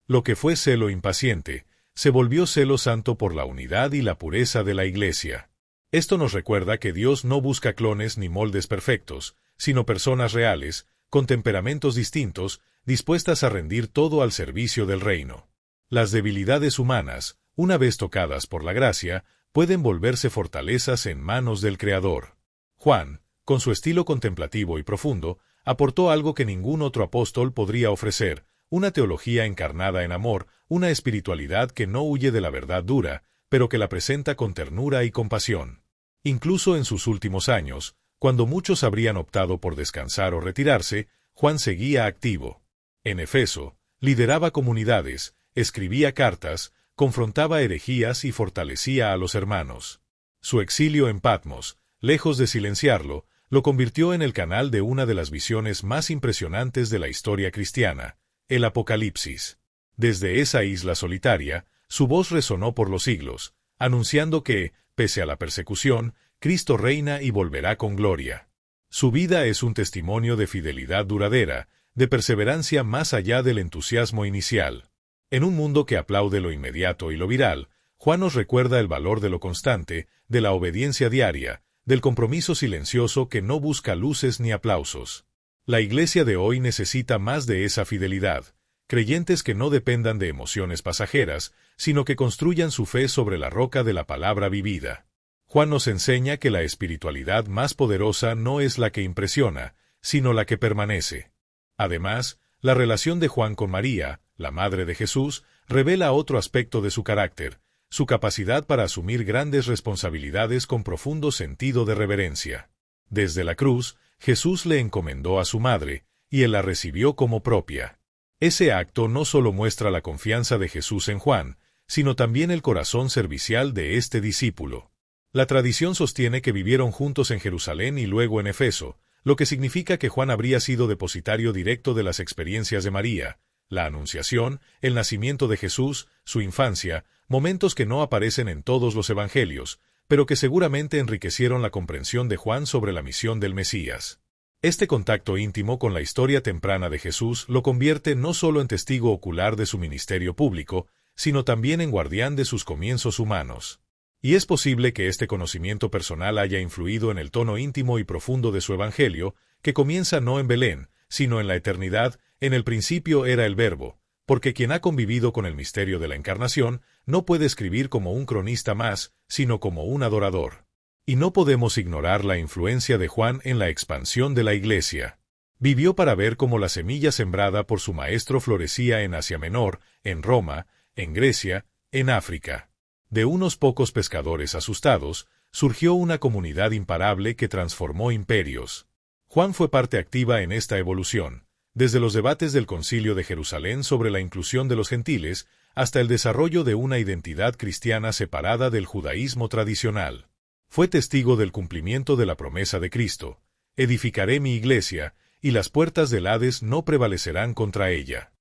Lo que fue celo impaciente, se volvió celo santo por la unidad y la pureza de la Iglesia. Esto nos recuerda que Dios no busca clones ni moldes perfectos, sino personas reales, con temperamentos distintos, dispuestas a rendir todo al servicio del reino. Las debilidades humanas, una vez tocadas por la gracia, pueden volverse fortalezas en manos del Creador. Juan, con su estilo contemplativo y profundo, aportó algo que ningún otro apóstol podría ofrecer, una teología encarnada en amor, una espiritualidad que no huye de la verdad dura, pero que la presenta con ternura y compasión. Incluso en sus últimos años, cuando muchos habrían optado por descansar o retirarse, Juan seguía activo. En Efeso, lideraba comunidades, escribía cartas, confrontaba herejías y fortalecía a los hermanos. Su exilio en Patmos, lejos de silenciarlo, lo convirtió en el canal de una de las visiones más impresionantes de la historia cristiana, el Apocalipsis. Desde esa isla solitaria, su voz resonó por los siglos, anunciando que, pese a la persecución, Cristo reina y volverá con gloria. Su vida es un testimonio de fidelidad duradera, de perseverancia más allá del entusiasmo inicial. En un mundo que aplaude lo inmediato y lo viral, Juan nos recuerda el valor de lo constante, de la obediencia diaria, del compromiso silencioso que no busca luces ni aplausos. La Iglesia de hoy necesita más de esa fidelidad, creyentes que no dependan de emociones pasajeras, sino que construyan su fe sobre la roca de la palabra vivida. Juan nos enseña que la espiritualidad más poderosa no es la que impresiona, sino la que permanece. Además, la relación de Juan con María, la madre de Jesús, revela otro aspecto de su carácter, su capacidad para asumir grandes responsabilidades con profundo sentido de reverencia. Desde la cruz, Jesús le encomendó a su madre, y él la recibió como propia. Ese acto no solo muestra la confianza de Jesús en Juan, sino también el corazón servicial de este discípulo. La tradición sostiene que vivieron juntos en Jerusalén y luego en Efeso, lo que significa que Juan habría sido depositario directo de las experiencias de María, la Anunciación, el nacimiento de Jesús, su infancia, momentos que no aparecen en todos los evangelios, pero que seguramente enriquecieron la comprensión de Juan sobre la misión del Mesías. Este contacto íntimo con la historia temprana de Jesús lo convierte no solo en testigo ocular de su ministerio público, sino también en guardián de sus comienzos humanos. Y es posible que este conocimiento personal haya influido en el tono íntimo y profundo de su evangelio, que comienza no en Belén, sino en la eternidad. En el principio era el Verbo, porque quien ha convivido con el misterio de la encarnación no puede escribir como un cronista más, sino como un adorador. Y no podemos ignorar la influencia de Juan en la expansión de la Iglesia. Vivió para ver cómo la semilla sembrada por su maestro florecía en Asia Menor, en Roma, en Grecia, en África. De unos pocos pescadores asustados, surgió una comunidad imparable que transformó imperios. Juan fue parte activa en esta evolución, desde los debates del Concilio de Jerusalén sobre la inclusión de los gentiles, hasta el desarrollo de una identidad cristiana separada del judaísmo tradicional. Fue testigo del cumplimiento de la promesa de Cristo: edificaré mi iglesia, y las puertas del Hades no prevalecerán contra ella.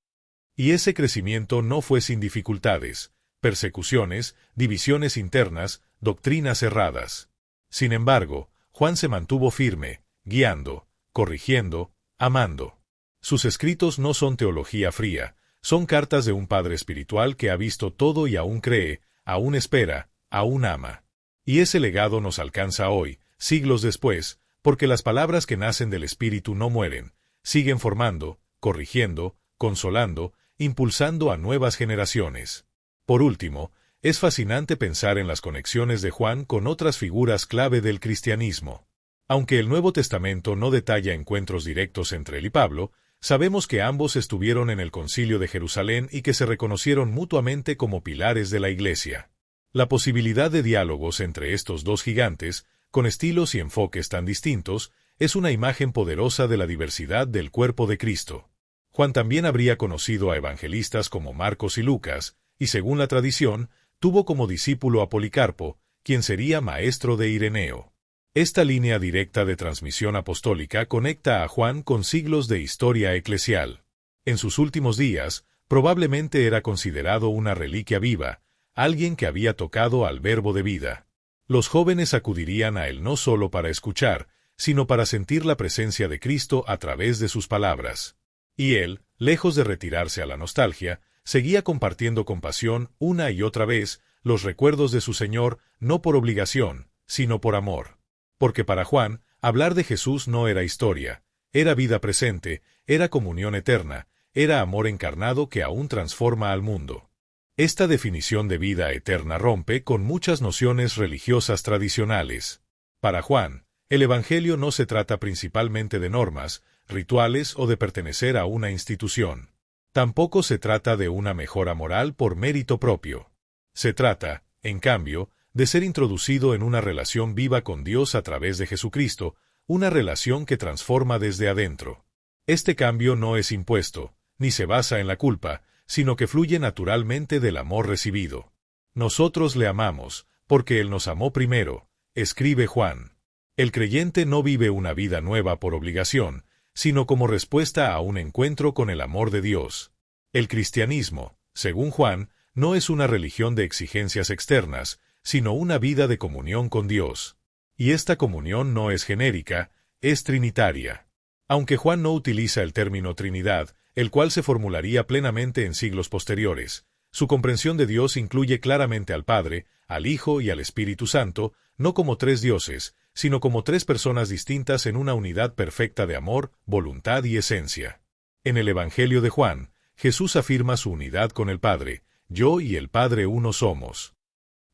Y ese crecimiento no fue sin dificultades, persecuciones, divisiones internas, doctrinas erradas. Sin embargo, Juan se mantuvo firme, guiando, corrigiendo, amando. Sus escritos no son teología fría, son cartas de un padre espiritual que ha visto todo y aún cree, aún espera, aún ama. Y ese legado nos alcanza hoy, siglos después, porque las palabras que nacen del Espíritu no mueren, siguen formando, corrigiendo, consolando, impulsando a nuevas generaciones. Por último, es fascinante pensar en las conexiones de Juan con otras figuras clave del cristianismo. Aunque el Nuevo Testamento no detalla encuentros directos entre él y Pablo, sabemos que ambos estuvieron en el Concilio de Jerusalén y que se reconocieron mutuamente como pilares de la Iglesia. La posibilidad de diálogos entre estos dos gigantes, con estilos y enfoques tan distintos, es una imagen poderosa de la diversidad del cuerpo de Cristo. Juan también habría conocido a evangelistas como Marcos y Lucas, y según la tradición, tuvo como discípulo a Policarpo, quien sería maestro de Ireneo. Esta línea directa de transmisión apostólica conecta a Juan con siglos de historia eclesial. En sus últimos días, probablemente era considerado una reliquia viva, alguien que había tocado al verbo de vida. Los jóvenes acudirían a él no solo para escuchar, sino para sentir la presencia de Cristo a través de sus palabras. Y él, lejos de retirarse a la nostalgia, seguía compartiendo con pasión una y otra vez los recuerdos de su Señor, no por obligación, sino por amor. Porque para Juan, hablar de Jesús no era historia, era vida presente, era comunión eterna, era amor encarnado que aún transforma al mundo. Esta definición de vida eterna rompe con muchas nociones religiosas tradicionales. Para Juan, el Evangelio no se trata principalmente de normas, rituales o de pertenecer a una institución. Tampoco se trata de una mejora moral por mérito propio. Se trata, en cambio, de ser introducido en una relación viva con Dios a través de Jesucristo, una relación que transforma desde adentro. Este cambio no es impuesto, ni se basa en la culpa, sino que fluye naturalmente del amor recibido. Nosotros le amamos, porque Él nos amó primero, escribe Juan. El creyente no vive una vida nueva por obligación, sino como respuesta a un encuentro con el amor de Dios. El cristianismo, según Juan, no es una religión de exigencias externas, sino una vida de comunión con Dios. Y esta comunión no es genérica, es trinitaria. Aunque Juan no utiliza el término Trinidad, el cual se formularía plenamente en siglos posteriores, su comprensión de Dios incluye claramente al Padre, al Hijo y al Espíritu Santo, no como tres dioses, sino como tres personas distintas en una unidad perfecta de amor, voluntad y esencia. En el Evangelio de Juan, Jesús afirma su unidad con el Padre: yo y el Padre uno somos.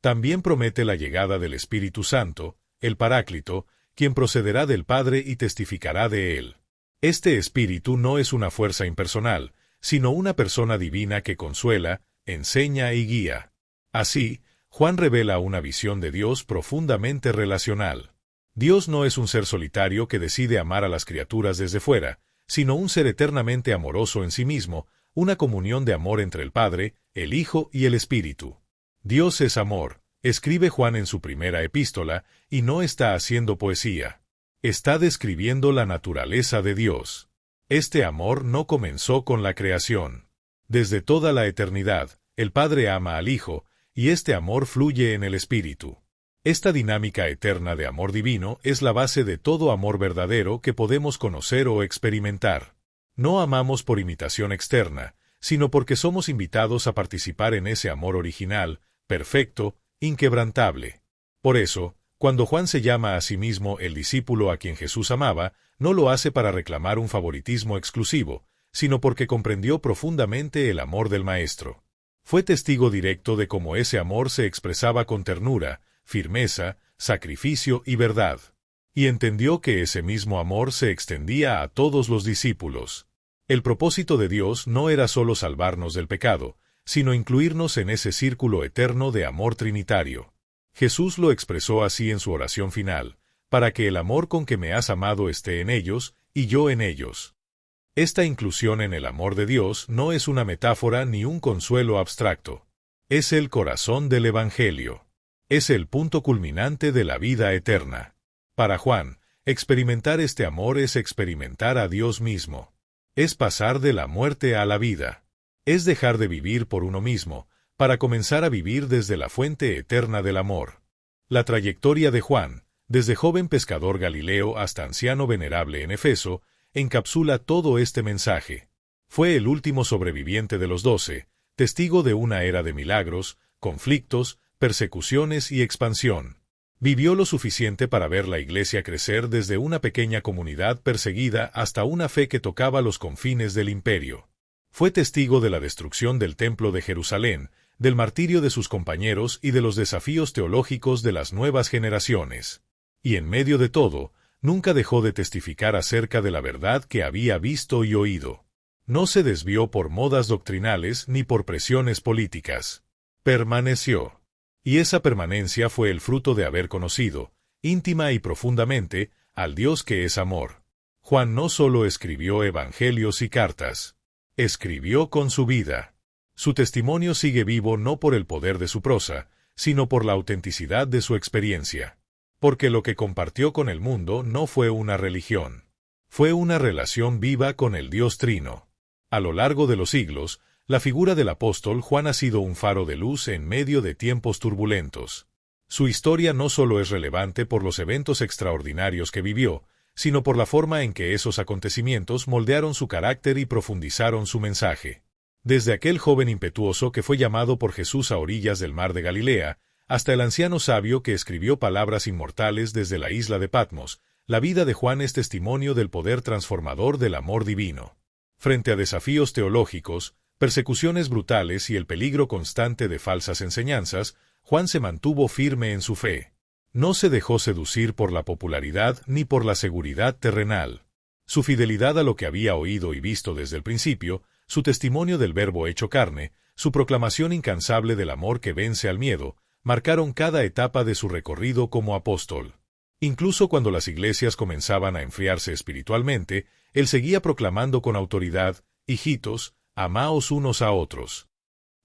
También promete la llegada del Espíritu Santo, el Paráclito, quien procederá del Padre y testificará de él. Este Espíritu no es una fuerza impersonal, sino una persona divina que consuela, enseña y guía. Así, Juan revela una visión de Dios profundamente relacional. Dios no es un ser solitario que decide amar a las criaturas desde fuera, sino un ser eternamente amoroso en sí mismo, una comunión de amor entre el Padre, el Hijo y el Espíritu. Dios es amor, escribe Juan en su primera epístola, y no está haciendo poesía. Está describiendo la naturaleza de Dios. Este amor no comenzó con la creación. Desde toda la eternidad, el Padre ama al Hijo, y este amor fluye en el Espíritu. Esta dinámica eterna de amor divino es la base de todo amor verdadero que podemos conocer o experimentar. No amamos por imitación externa, sino porque somos invitados a participar en ese amor original, perfecto, inquebrantable. Por eso, cuando Juan se llama a sí mismo el discípulo a quien Jesús amaba, no lo hace para reclamar un favoritismo exclusivo, sino porque comprendió profundamente el amor del Maestro. Fue testigo directo de cómo ese amor se expresaba con ternura, firmeza, sacrificio y verdad. Y entendió que ese mismo amor se extendía a todos los discípulos. El propósito de Dios no era solo salvarnos del pecado, sino incluirnos en ese círculo eterno de amor trinitario. Jesús lo expresó así en su oración final: para que el amor con que me has amado esté en ellos, y yo en ellos. Esta inclusión en el amor de Dios no es una metáfora ni un consuelo abstracto. Es el corazón del Evangelio. Es el punto culminante de la vida eterna. Para Juan, experimentar este amor es experimentar a Dios mismo. Es pasar de la muerte a la vida. Es dejar de vivir por uno mismo, para comenzar a vivir desde la fuente eterna del amor. La trayectoria de Juan, desde joven pescador galileo hasta anciano venerable en Efeso, encapsula todo este mensaje. Fue el último sobreviviente de los 12, testigo de una era de milagros, conflictos, persecuciones y expansión. Vivió lo suficiente para ver la Iglesia crecer desde una pequeña comunidad perseguida hasta una fe que tocaba los confines del imperio. Fue testigo de la destrucción del Templo de Jerusalén, del martirio de sus compañeros y de los desafíos teológicos de las nuevas generaciones. Y en medio de todo, nunca dejó de testificar acerca de la verdad que había visto y oído. No se desvió por modas doctrinales ni por presiones políticas. Permaneció. Y esa permanencia fue el fruto de haber conocido, íntima y profundamente, al Dios que es amor. Juan no solo escribió evangelios y cartas. Escribió con su vida. Su testimonio sigue vivo no por el poder de su prosa, sino por la autenticidad de su experiencia. Porque lo que compartió con el mundo no fue una religión. Fue una relación viva con el Dios Trino. A lo largo de los siglos, la figura del apóstol Juan ha sido un faro de luz en medio de tiempos turbulentos. Su historia no solo es relevante por los eventos extraordinarios que vivió, sino por la forma en que esos acontecimientos moldearon su carácter y profundizaron su mensaje. Desde aquel joven impetuoso que fue llamado por Jesús a orillas del mar de Galilea, hasta el anciano sabio que escribió palabras inmortales desde la isla de Patmos, la vida de Juan es testimonio del poder transformador del amor divino. Frente a desafíos teológicos, persecuciones brutales y el peligro constante de falsas enseñanzas, Juan se mantuvo firme en su fe. No se dejó seducir por la popularidad ni por la seguridad terrenal. Su fidelidad a lo que había oído y visto desde el principio, su testimonio del Verbo hecho carne, su proclamación incansable del amor que vence al miedo, marcaron cada etapa de su recorrido como apóstol. Incluso cuando las iglesias comenzaban a enfriarse espiritualmente, él seguía proclamando con autoridad: «Hijitos, amaos unos a otros».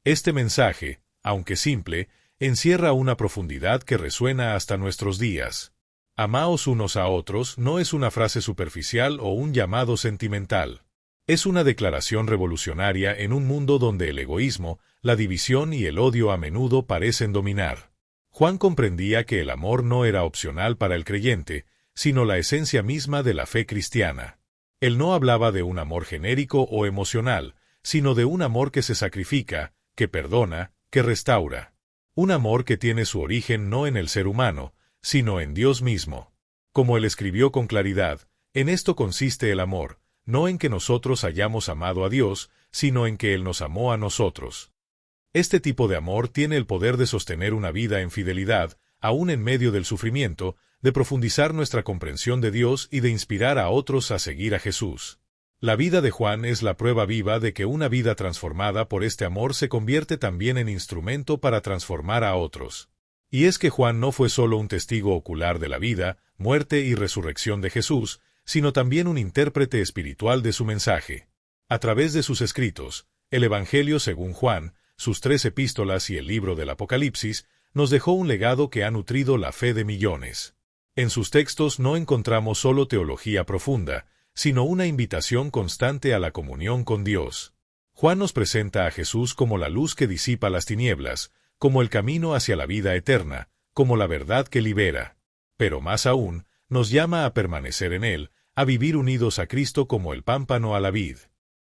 Este mensaje, aunque simple, encierra una profundidad que resuena hasta nuestros días. Amaos unos a otros no es una frase superficial o un llamado sentimental. Es una declaración revolucionaria en un mundo donde el egoísmo, la división y el odio a menudo parecen dominar. Juan comprendía que el amor no era opcional para el creyente, sino la esencia misma de la fe cristiana. Él no hablaba de un amor genérico o emocional, sino de un amor que se sacrifica, que perdona, que restaura. Un amor que tiene su origen no en el ser humano, sino en Dios mismo. Como él escribió con claridad, en esto consiste el amor, no en que nosotros hayamos amado a Dios, sino en que Él nos amó a nosotros. Este tipo de amor tiene el poder de sostener una vida en fidelidad, aún en medio del sufrimiento, de profundizar nuestra comprensión de Dios y de inspirar a otros a seguir a Jesús. La vida de Juan es la prueba viva de que una vida transformada por este amor se convierte también en instrumento para transformar a otros. Y es que Juan no fue solo un testigo ocular de la vida, muerte y resurrección de Jesús, sino también un intérprete espiritual de su mensaje. A través de sus escritos, el Evangelio según Juan, sus 3 epístolas y el libro del Apocalipsis, nos dejó un legado que ha nutrido la fe de millones. En sus textos no encontramos solo teología profunda, sino una invitación constante a la comunión con Dios. Juan nos presenta a Jesús como la luz que disipa las tinieblas, como el camino hacia la vida eterna, como la verdad que libera. Pero más aún, nos llama a permanecer en Él, a vivir unidos a Cristo como el pámpano a la vid.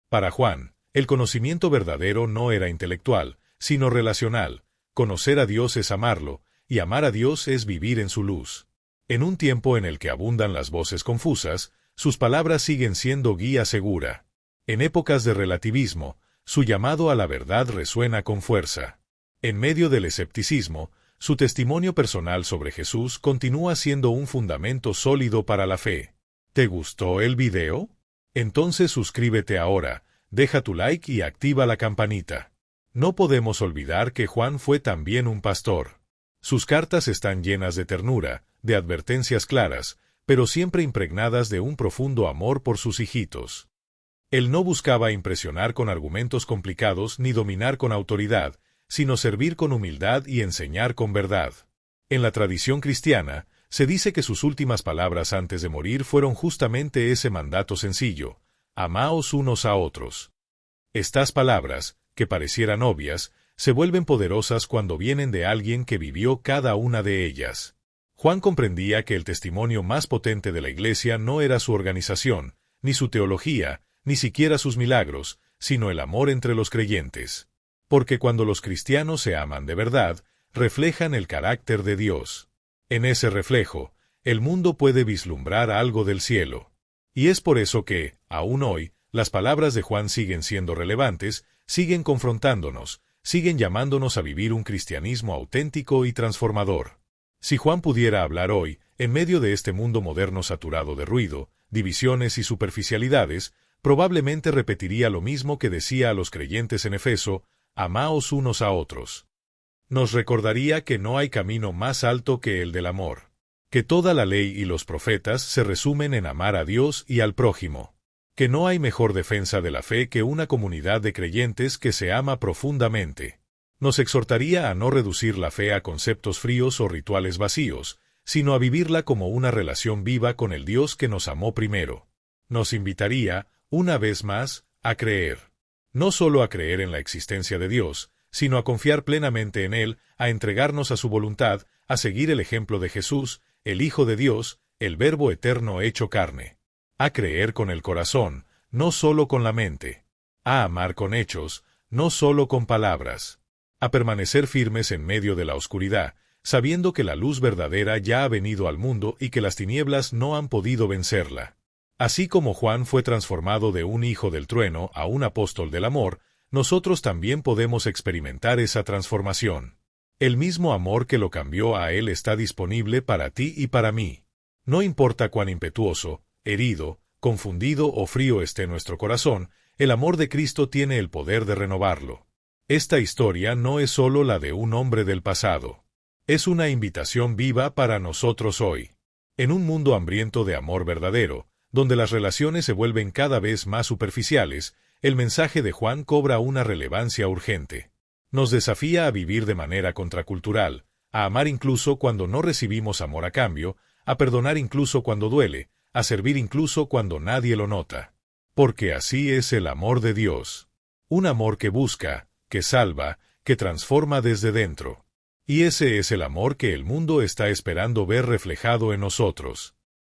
Para Juan, el conocimiento verdadero no era intelectual, sino relacional. Conocer a Dios es amarlo, y amar a Dios es vivir en su luz. En un tiempo en el que abundan las voces confusas, sus palabras siguen siendo guía segura. En épocas de relativismo, su llamado a la verdad resuena con fuerza. En medio del escepticismo, su testimonio personal sobre Jesús continúa siendo un fundamento sólido para la fe. ¿Te gustó el video? Entonces suscríbete ahora, deja tu like y activa la campanita. No podemos olvidar que Juan fue también un pastor. Sus cartas están llenas de ternura, de advertencias claras, pero siempre impregnadas de un profundo amor por sus hijitos. Él no buscaba impresionar con argumentos complicados ni dominar con autoridad, sino servir con humildad y enseñar con verdad. En la tradición cristiana, se dice que sus últimas palabras antes de morir fueron justamente ese mandato sencillo: amaos unos a otros. Estas palabras, que parecieran obvias, se vuelven poderosas cuando vienen de alguien que vivió cada una de ellas. Juan comprendía que el testimonio más potente de la Iglesia no era su organización, ni su teología, ni siquiera sus milagros, sino el amor entre los creyentes. Porque cuando los cristianos se aman de verdad, reflejan el carácter de Dios. En ese reflejo, el mundo puede vislumbrar algo del cielo. Y es por eso que, aún hoy, las palabras de Juan siguen siendo relevantes, siguen confrontándonos, siguen llamándonos a vivir un cristianismo auténtico y transformador. Si Juan pudiera hablar hoy, en medio de este mundo moderno saturado de ruido, divisiones y superficialidades, probablemente repetiría lo mismo que decía a los creyentes en Efeso: amaos unos a otros. Nos recordaría que no hay camino más alto que el del amor, que toda la ley y los profetas se resumen en amar a Dios y al prójimo, que no hay mejor defensa de la fe que una comunidad de creyentes que se ama profundamente. Nos exhortaría a no reducir la fe a conceptos fríos o rituales vacíos, sino a vivirla como una relación viva con el Dios que nos amó primero. Nos invitaría, una vez más, a creer. No solo a creer en la existencia de Dios, sino a confiar plenamente en Él, a entregarnos a su voluntad, a seguir el ejemplo de Jesús, el Hijo de Dios, el Verbo eterno hecho carne. A creer con el corazón, no solo con la mente. A amar con hechos, no solo con palabras. A permanecer firmes en medio de la oscuridad, sabiendo que la luz verdadera ya ha venido al mundo y que las tinieblas no han podido vencerla. Así como Juan fue transformado de un hijo del trueno a un apóstol del amor, nosotros también podemos experimentar esa transformación. El mismo amor que lo cambió a él está disponible para ti y para mí. No importa cuán impetuoso, herido, confundido o frío esté nuestro corazón, el amor de Cristo tiene el poder de renovarlo. Esta historia no es solo la de un hombre del pasado. Es una invitación viva para nosotros hoy. En un mundo hambriento de amor verdadero, donde las relaciones se vuelven cada vez más superficiales, el mensaje de Juan cobra una relevancia urgente. Nos desafía a vivir de manera contracultural, a amar incluso cuando no recibimos amor a cambio, a perdonar incluso cuando duele, a servir incluso cuando nadie lo nota. Porque así es el amor de Dios. Un amor que busca, que salva, que transforma desde dentro. Y ese es el amor que el mundo está esperando ver reflejado en nosotros.